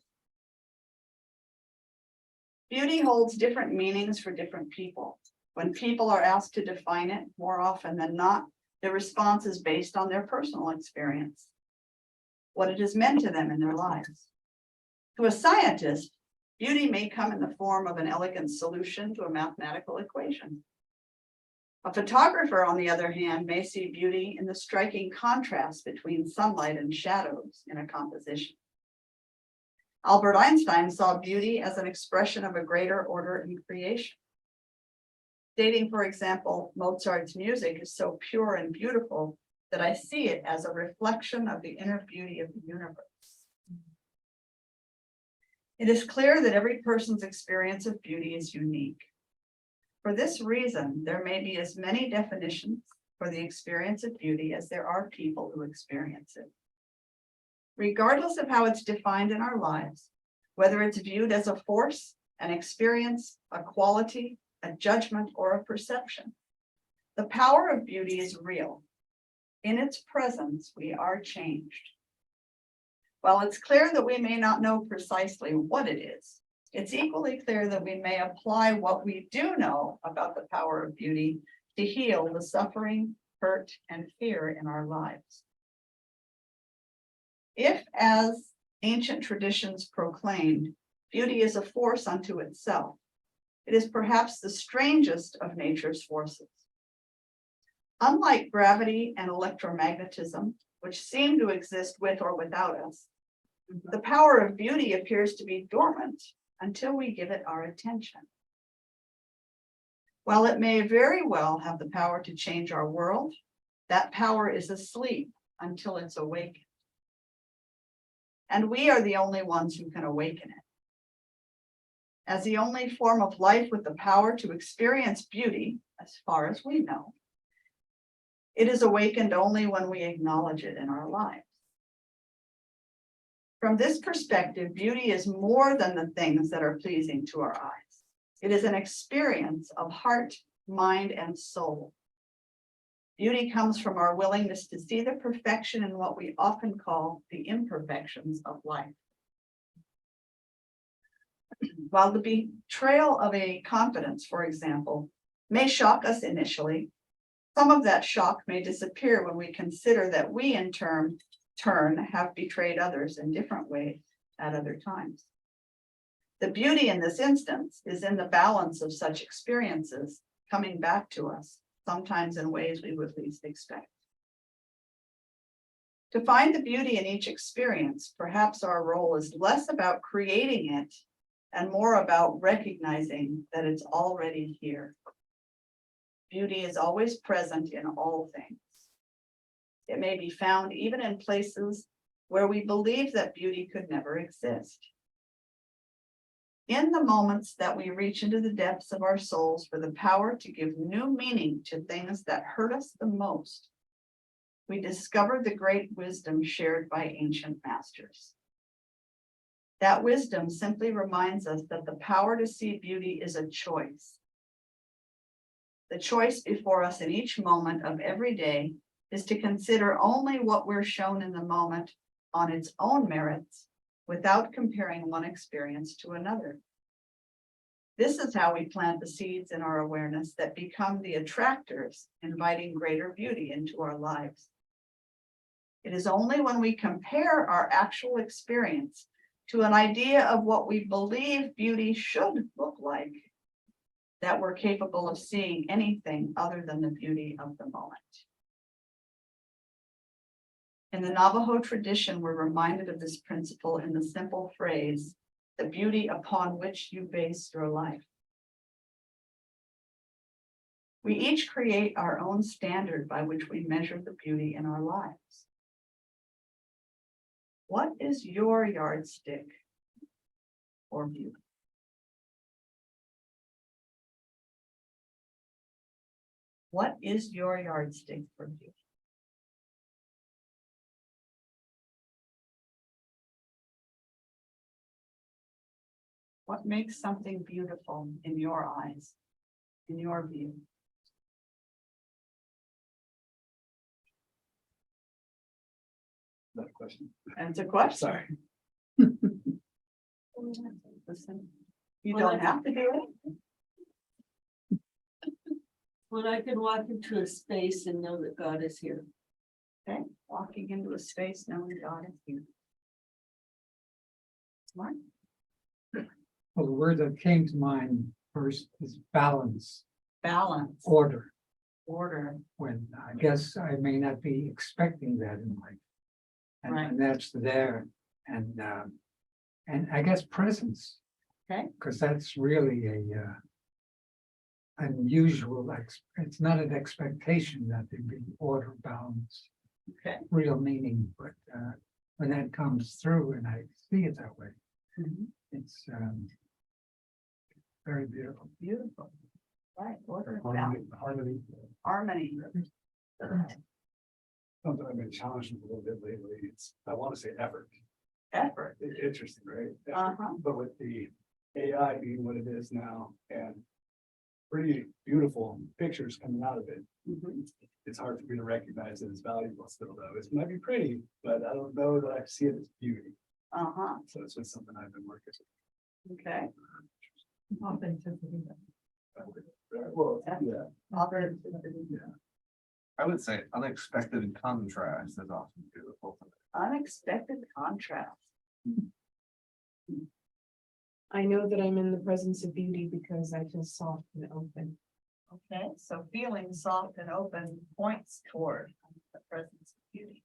Beauty holds different meanings for different people. When people are asked to define it, more often than not, their response is based on their personal experience, what it has meant to them in their lives. To a scientist, beauty may come in the form of an elegant solution to a mathematical equation. A photographer, on the other hand, may see beauty in the striking contrast between sunlight and shadows in a composition. Albert Einstein saw beauty as an expression of a greater order in creation. Stating, for example, Mozart's music is so pure and beautiful that I see it as a reflection of the inner beauty of the universe. It is clear that every person's experience of beauty is unique. For this reason, there may be as many definitions for the experience of beauty as there are people who experience it. Regardless of how it's defined in our lives, whether it's viewed as a force, an experience, a quality, a judgment, or a perception, the power of beauty is real. In its presence, we are changed. While it's clear that we may not know precisely what it is, it's equally clear that we may apply what we do know about the power of beauty to heal the suffering, hurt, and fear in our lives. If, as ancient traditions proclaimed, beauty is a force unto itself, it is perhaps the strangest of nature's forces. Unlike gravity and electromagnetism, which seem to exist with or without us, the power of beauty appears to be dormant until we give it our attention. While it may very well have the power to change our world, that power is asleep until it's awakened. and we are the only ones who can awaken it. As the only form of life with the power to experience beauty, as far as we know, it is awakened only when we acknowledge it in our lives. From this perspective, beauty is more than the things that are pleasing to our eyes. It is an experience of heart, mind, and soul. Beauty comes from our willingness to see the perfection in what we often call the imperfections of life. While the betrayal of a confidence, for example, may shock us initially, some of that shock may disappear when we consider that we in turn have betrayed others in different ways at other times. The beauty in this instance is in the balance of such experiences coming back to us, sometimes in ways we would least expect. To find the beauty in each experience, perhaps our role is less about creating it and more about recognizing that it's already here. Beauty is always present in all things. It may be found even in places where we believe that beauty could never exist. In the moments that we reach into the depths of our souls for the power to give new meaning to things that hurt us the most, we discover the great wisdom shared by ancient masters. That wisdom simply reminds us that the power to see beauty is a choice. The choice before us in each moment of every day is to consider only what we're shown in the moment on its own merits without comparing one experience to another. This is how we plant the seeds in our awareness that become the attractors, inviting greater beauty into our lives. It is only when we compare our actual experience to an idea of what we believe beauty should look like that we're capable of seeing anything other than the beauty of the moment. In the Navajo tradition, we're reminded of this principle in the simple phrase, the beauty upon which you base your life. We each create our own standard by which we measure the beauty in our lives. What is your yardstick for beauty? What is your yardstick for beauty? What makes something beautiful in your eyes, in your view? Not a question. That's a question. Sorry. Listen, you don't have to do it. When I can walk into a space and know that God is here. Okay, walking into a space knowing God is here. Smart. Well, the word that came to mind first is balance, Balance, order, order, when I guess I may not be expecting that in life. Right. And that's there, and I guess presence. Okay. Because that's really a unusual, it's not an expectation that there be order, balance, okay. real meaning, but when that comes through and I see it that way, Mhm. it's very beautiful. Beautiful. Right, order, and Harmony, balance, harmony. harmony, Something I've been challenged with a little bit lately. It's, I want to say effort. effort. Interesting, right? Uh-huh. But with the AI being what it is now and pretty beautiful pictures coming out of it, Mhm. it's hard for me to recognize that it's valuable still though. It might be pretty, but I don't know that I see it as beauty. Uh-huh, So it's just something I've been working okay. Authenticity. with. Well, yeah. Authenticity. I would say unexpected contrast is often beautiful. Unexpected contrast. I know that I'm in the presence of beauty because I feel soft and open. Okay, so feeling soft and open points toward the presence of beauty.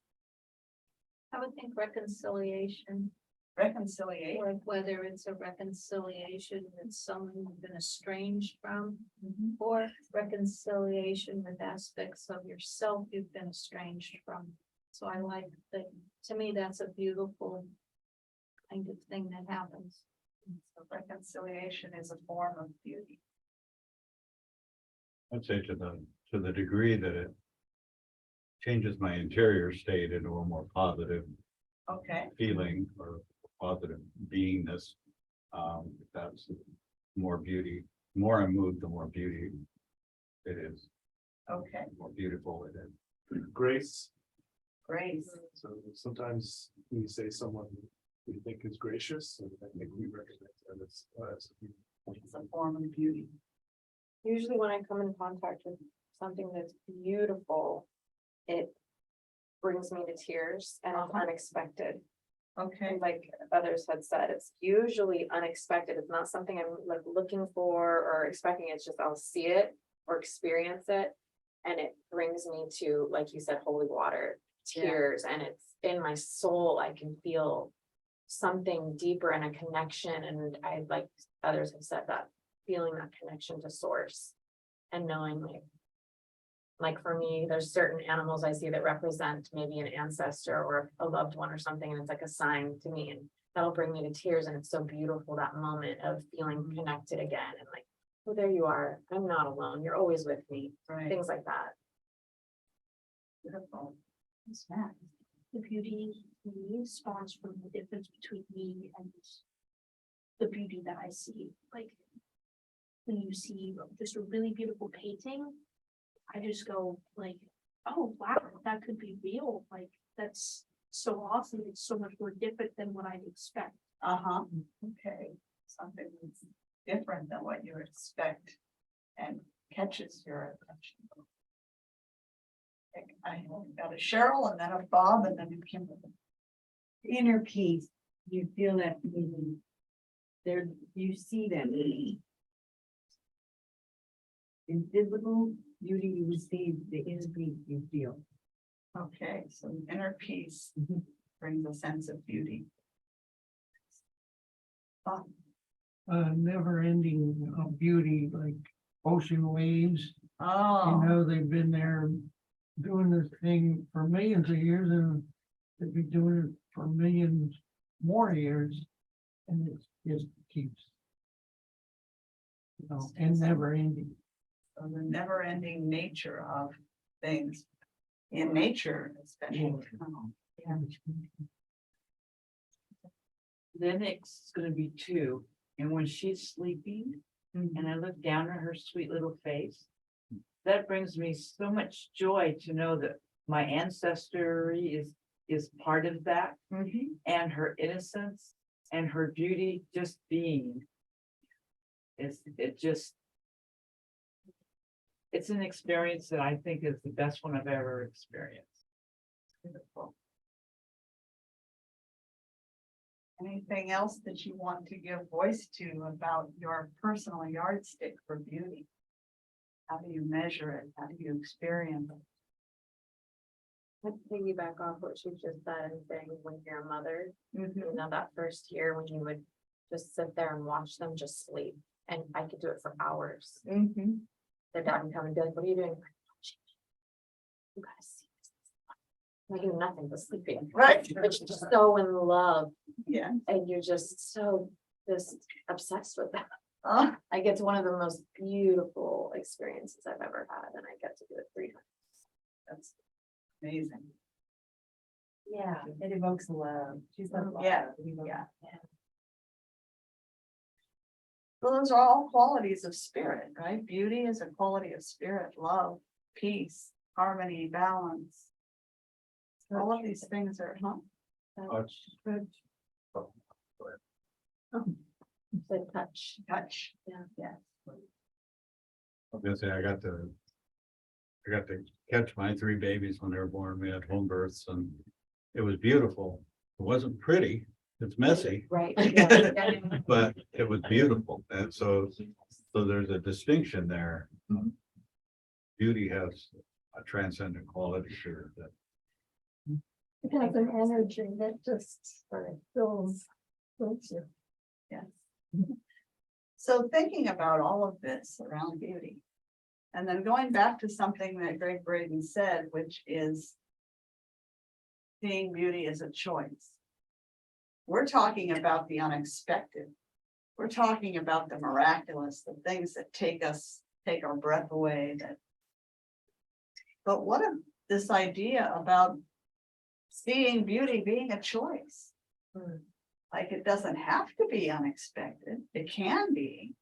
I would think reconciliation, Reconciliation. or whether it's a reconciliation with someone you've been estranged from, Mhm. or reconciliation with aspects of yourself you've been estranged from. So I like that, to me, that's a beautiful kind of thing that happens. So reconciliation is a form of beauty. I'd say to the degree that it changes my interior state into a more positive Okay, feeling or positive beingness. That's more beauty, the more I move, the more beauty it is, okay, the more beautiful it is. Grace. grace. So sometimes we say someone we think is gracious, and I think we recognize that as It's a form of beauty. Usually when I come in contact with something that's beautiful, it brings me to tears and it's unexpected. Okay, Like others had said, it's usually unexpected. It's not something I'm like looking for or expecting. It's just I'll see it or experience it. And it brings me to, like you said, holy water, tears, and it's in my soul. I can feel something deeper and a connection. And I, like others have said, that feeling that connection to source and knowing like for me, there's certain animals I see that represent maybe an ancestor or a loved one or something, and it's like a sign to me, and that'll bring me to tears. And it's so beautiful, that moment of feeling connected again, and like, oh, there you are. I'm not alone. You're always with me. right. Things like that. Beautiful. It's that. The beauty in me spawns from the difference between me and the beauty that I see. Like when you see just a really beautiful painting, I just go like, oh wow, that could be real. Like that's so awesome. It's so much more different than what I'd expect. Uh-huh, okay, something that's different than what you expect and catches your attention. I got a Cheryl and then a Bob and then a Kimberly. Inner peace, you feel that feeling. There, you see them. Invisible beauty you receive, the inner peace you feel. Okay, so inner peace brings a sense of beauty. Never ending of beauty, like ocean waves. Oh. You know, they've been there doing this thing for millions of years, and they'll be doing it for millions more years. And it just keeps, you know, and never ending. So the never ending nature of things in nature, especially. Oh, yeah. Then it's gonna be 2, and when she's sleeping, and I look down at her sweet little face, that brings me so much joy to know that my ancestry is part of that, and her innocence and her beauty just being. It's an experience that I think is the best one I've ever experienced. Beautiful. Anything else that you want to give voice to about your personal yardstick for beauty? How do you measure it? How do you experience it? I'd piggyback off what she just said and saying when you're a mother, you know, that first year when you would just sit there and watch them just sleep. And I could do it for hours. Their dad would come and be like, what are you doing? You gotta see this. I do nothing but sleeping. Right. But you're just so in love. Yeah. And you're just so just obsessed with that. Oh, I get to one of the most beautiful experiences I've ever had, and I get to do it 3 times. that's amazing. Yeah, it evokes love. She's like, Yeah, yeah. Well, those are all qualities of spirit, right? Beauty is a quality of spirit, love, peace, harmony, balance. All of these things are, The touch. touch. Yeah. Yeah. I was gonna say, I got to catch my 3 babies when they were born. We had home births and it was beautiful. It wasn't pretty, it's messy, Right. but it was beautiful. And so there's a distinction there. Beauty has a transcendent quality here that It has an energy that just fills you. Yes. So thinking about all of this around beauty, and then going back to something that Greg Braden said, which is seeing beauty as a choice. We're talking about the unexpected. We're talking about the miraculous, the things that take our breath away. But what if this idea about seeing beauty being a choice? Like it doesn't have to be unexpected. It can be.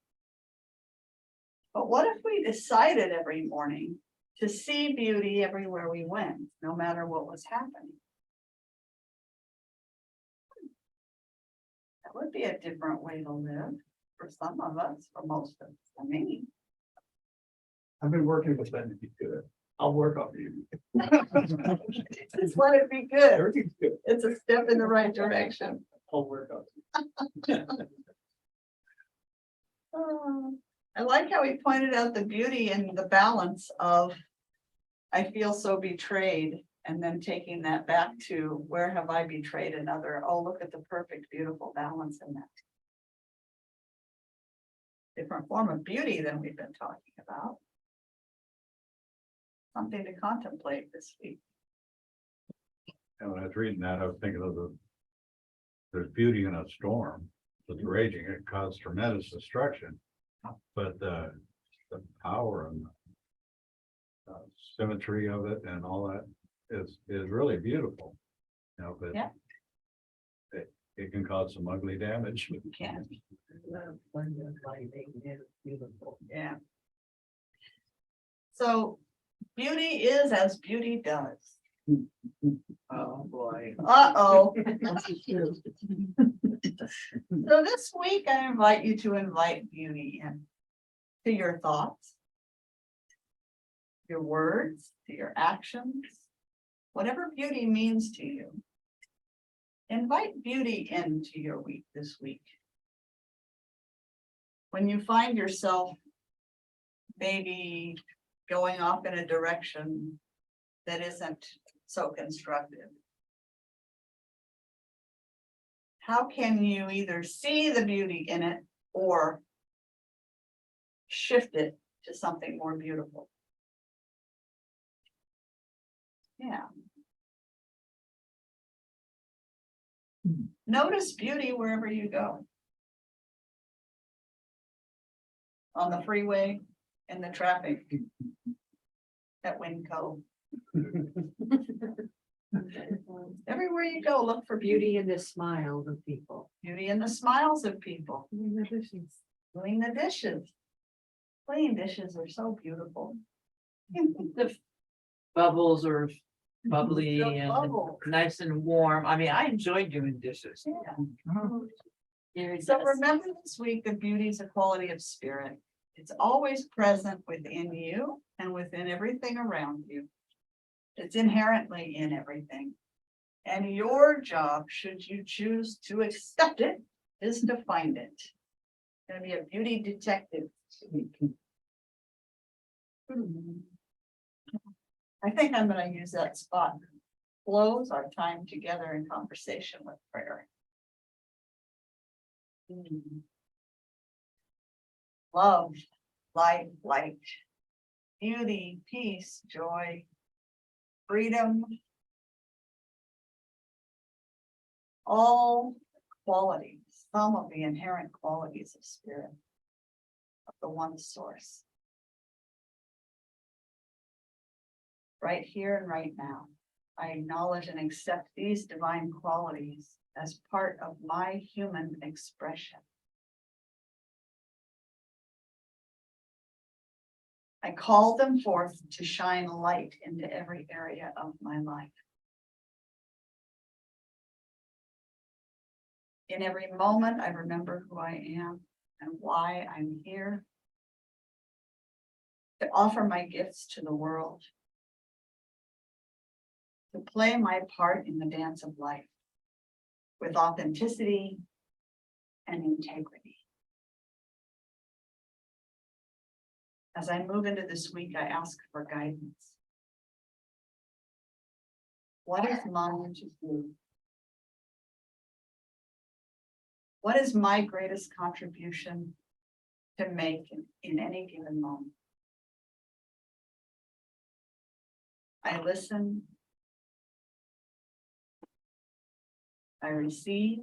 But what if we decided every morning to see beauty everywhere we went, no matter what was happening? That would be a different way to live for some of us, for most of us, I mean. I've been working with that to be good. I'll work on you. Just let it be good. Everything's good. It's a step in the right direction. I'll work on I like how he pointed out the beauty and the balance of, I feel so betrayed, and then taking that back to where have I betrayed another? Oh, look at the perfect, beautiful balance in that. Different form of beauty than we've been talking about. Something to contemplate this week. And when I was reading that, I was thinking of there's beauty in a storm that's raging. It caused tremendous destruction. But the power and symmetry of it and all that is really beautiful. You know, but Yeah. it can cause some ugly damage. You can. Beautiful. Yeah. So beauty is as beauty does. Oh, boy. Uh-oh. So this week, I invite you to invite beauty in to your thoughts, your words, to your actions, whatever beauty means to you. Invite beauty into your week this week. When you find yourself maybe going off in a direction that isn't so constructive, how can you either see the beauty in it or shift it to something more beautiful? Yeah. Notice beauty wherever you go. On the freeway, in the traffic, at Winco. Everywhere you go, look for beauty. Beauty in the smiles of people. Beauty in the smiles of people. Doing the dishes. Clean dishes are so beautiful. The bubbles are bubbly The and bubble. nice and warm. I mean, I enjoy doing dishes. Yeah. So remember this week, the beauty is a quality of spirit. It's always present within you and within everything around you. It's inherently in everything. And your job, should you choose to accept it, is to find it. Gonna be a beauty detective. I think I'm gonna use that spot. Close our time together in conversation with prayer. Love, light, light, beauty, peace, joy, freedom. All qualities, some of the inherent qualities of spirit, of the one source. Right here and right now, I acknowledge and accept these divine qualities as part of my human expression. I call them forth to shine light into every area of my life. In every moment, I remember who I am and why I'm here. To offer my gifts to the world. To play my part in the dance of life with authenticity and integrity. As I move into this week, I ask for guidance. What is mine to do? What is my greatest contribution to make in any given moment? I listen. I receive.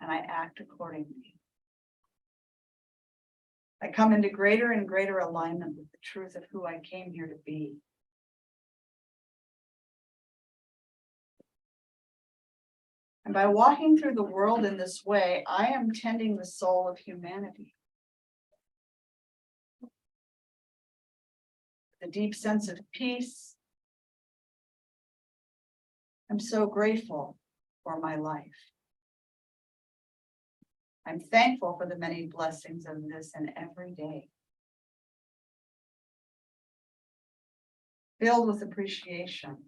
and I act accordingly. I come into greater and greater alignment with the truth of who I came here to be. And by walking through the world in this way, I am tending the soul of humanity. A deep sense of peace. I'm so grateful for my life. I'm thankful for the many blessings of this and every day. Filled with appreciation,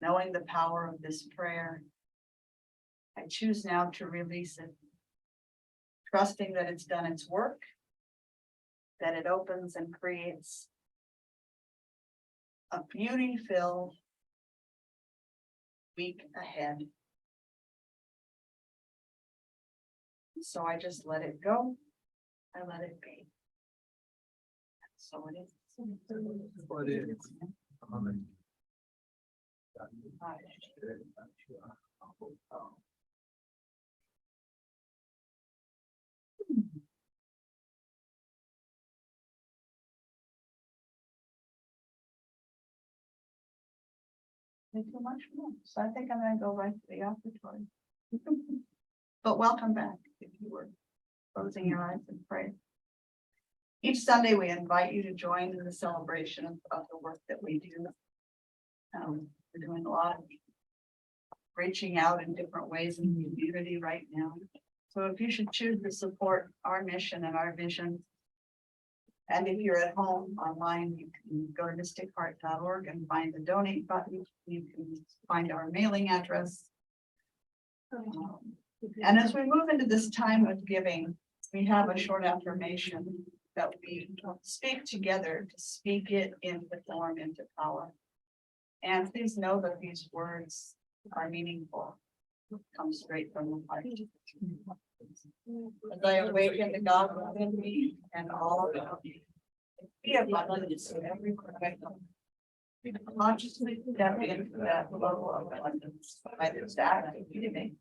knowing the power of this prayer, I choose now to release it, trusting that it's done its work, that it opens and creates a beauty-filled week ahead. So I just let it go. I let it be. So it is. What is? Too much more. So I think I'm gonna go right to the offertory. But welcome back if you were closing your eyes and pray. Each Sunday, we invite you to join in the celebration of the work that we do. We're doing a lot of reaching out in different ways in the community right now. So if you should choose to support our mission and our vision, and if you're at home online, you can go to mysticheart.org and find the donate button. You can find our mailing address. And as we move into this time of giving, we have a short affirmation that we speak together to speak it into form, into power. And please know that these words are meaningful, come straight from the heart. As I awaken the God within me and all around me, be abundance in every corner. Consciously step into that level of abundance by this act of giving.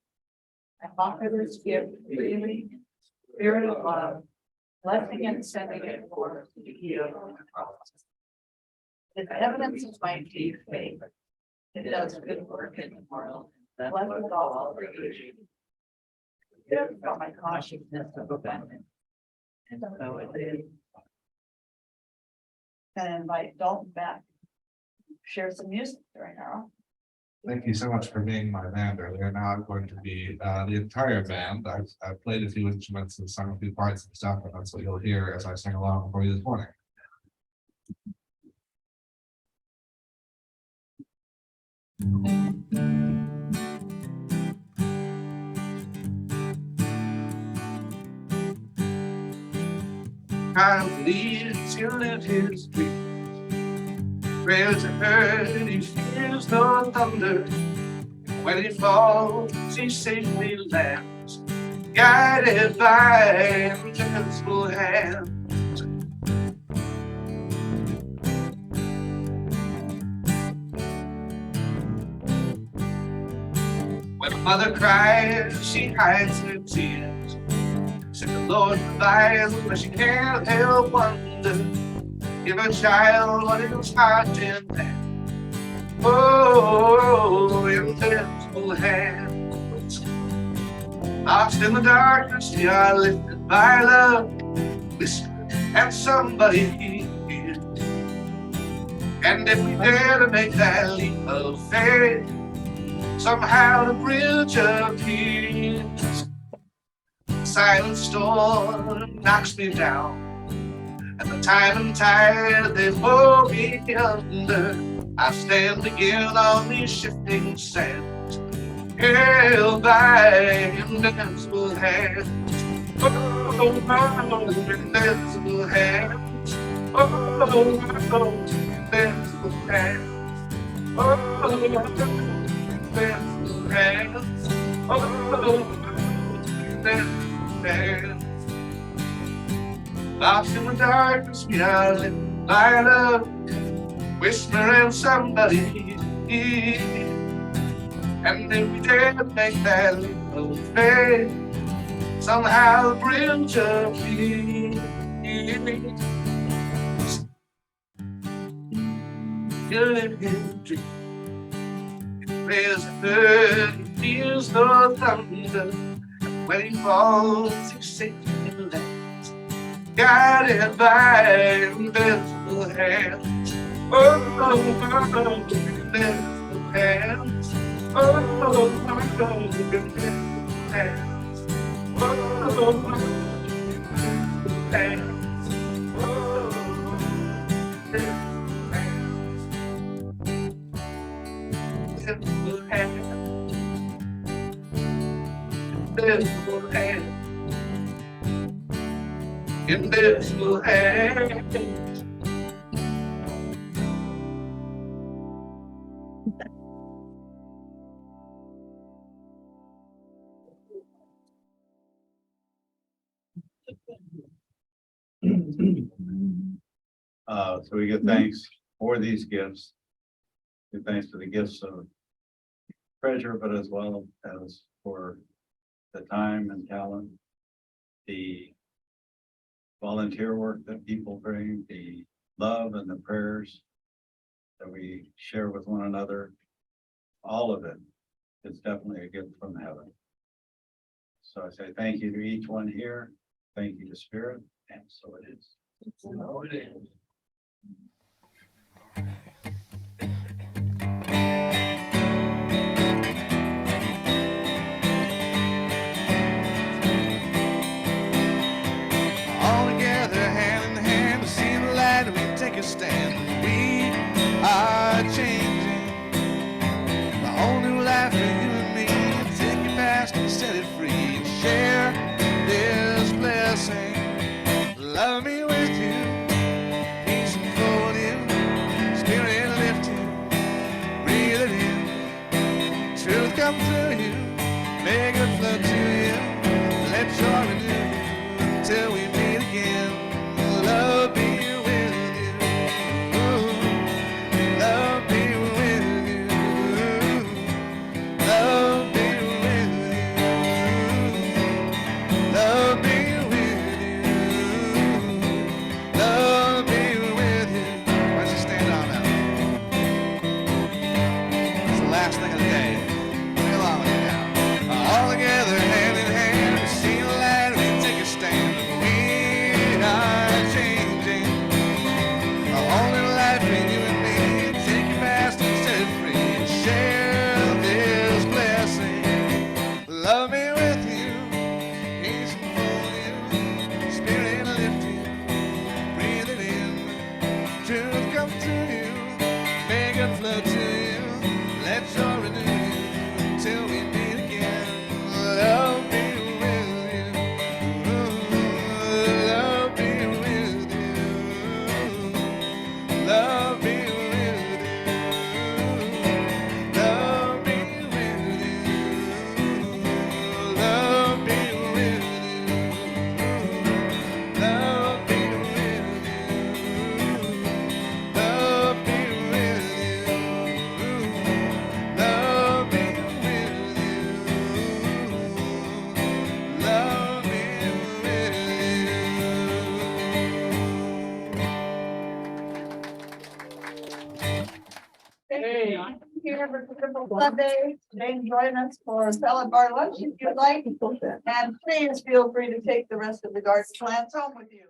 I offer this gift freely, spirit of love, blessing and sending it forth to heal. It's evidence of my deep faith. It does good work in the world. Bless all creation. Give from my consciousness of abundance. And so it is. And invite Dalton back. Share some music during our. Thank you so much for being my band earlier. Now I'm going to be the entire band. I've played a few instruments and sung a few parts and stuff, and that's what you'll hear as I sing along for you this morning. I believes to live his dreams. Prayers are heard, he fears no thunder. When he falls, he safely lands, guided by invincible hand. When a mother cries, she hides her tears. Said the Lord provides, but she can't help wonder. Give a child what his heart in there. Oh, invincible hands. Lost in the darkness, we are lifted by love. Whisper, and somebody hears. And if we dare to make that leap of faith, somehow the bridge appears. Silent storm knocks me down, and the time and tide they pull me under. I stand again on these shifting sands, held by invincible hands. Oh, invincible hands. Oh, invincible hands. Oh, invincible hands. Oh, invincible hands. Lost in the darkness, we are lit by love. Whispering somebody, and if we dare to make that leap Hey, somehow brings a peace. You live in dream. There's a bird who feels the thunder. When he falls, he safely lands, guided by invisible hands. Oh, invisible hands. Oh, invisible hands. Oh, invisible hands. Invisible hands. Invisible hands. Invisible hands. So we give thanks for these gifts. Give thanks for the gifts of treasure, but as well as for the time and talent, the volunteer work that people bring, the love and the prayers that we share with one another. All of it is definitely a gift from heaven. So I say thank you to each one here. Thank you to Spirit, and so it is. So it is. All together, hand in hand, to see the light, we take a stand. We are changing. The whole new life for you and me. Take your past and set it free. And share this blessing. Love me with you. Peace unfold you. Spirit lift you. Breathe it in. Truth come through you. Make it flow to you. Let joy renew you until we meet again. Love be with you. Love be with you. Love be with you. Love be with you. Love be with you. Why don't you stand on now? It's the last thing of the day. Sing along with me now. All together, hand in hand, we see the light, we take a stand. We are changing. A whole new life for you and me. Take your past and set it free. And share this blessing. Love me with you. Peace unfold you. Spirit lift you. Breathe it in. Truth come through you. Make it flow to you. Let joy renew you until we meet again. Love be with you. Love be with you. Love be with you. Love be with you. Love be with you. Love be with you. Love be with you. Love be with you. Love be Hey, you have a wonderful Sunday. Today, join us for salad bar lunch if you'd like. And please feel free to take the rest of the garden plants home with you.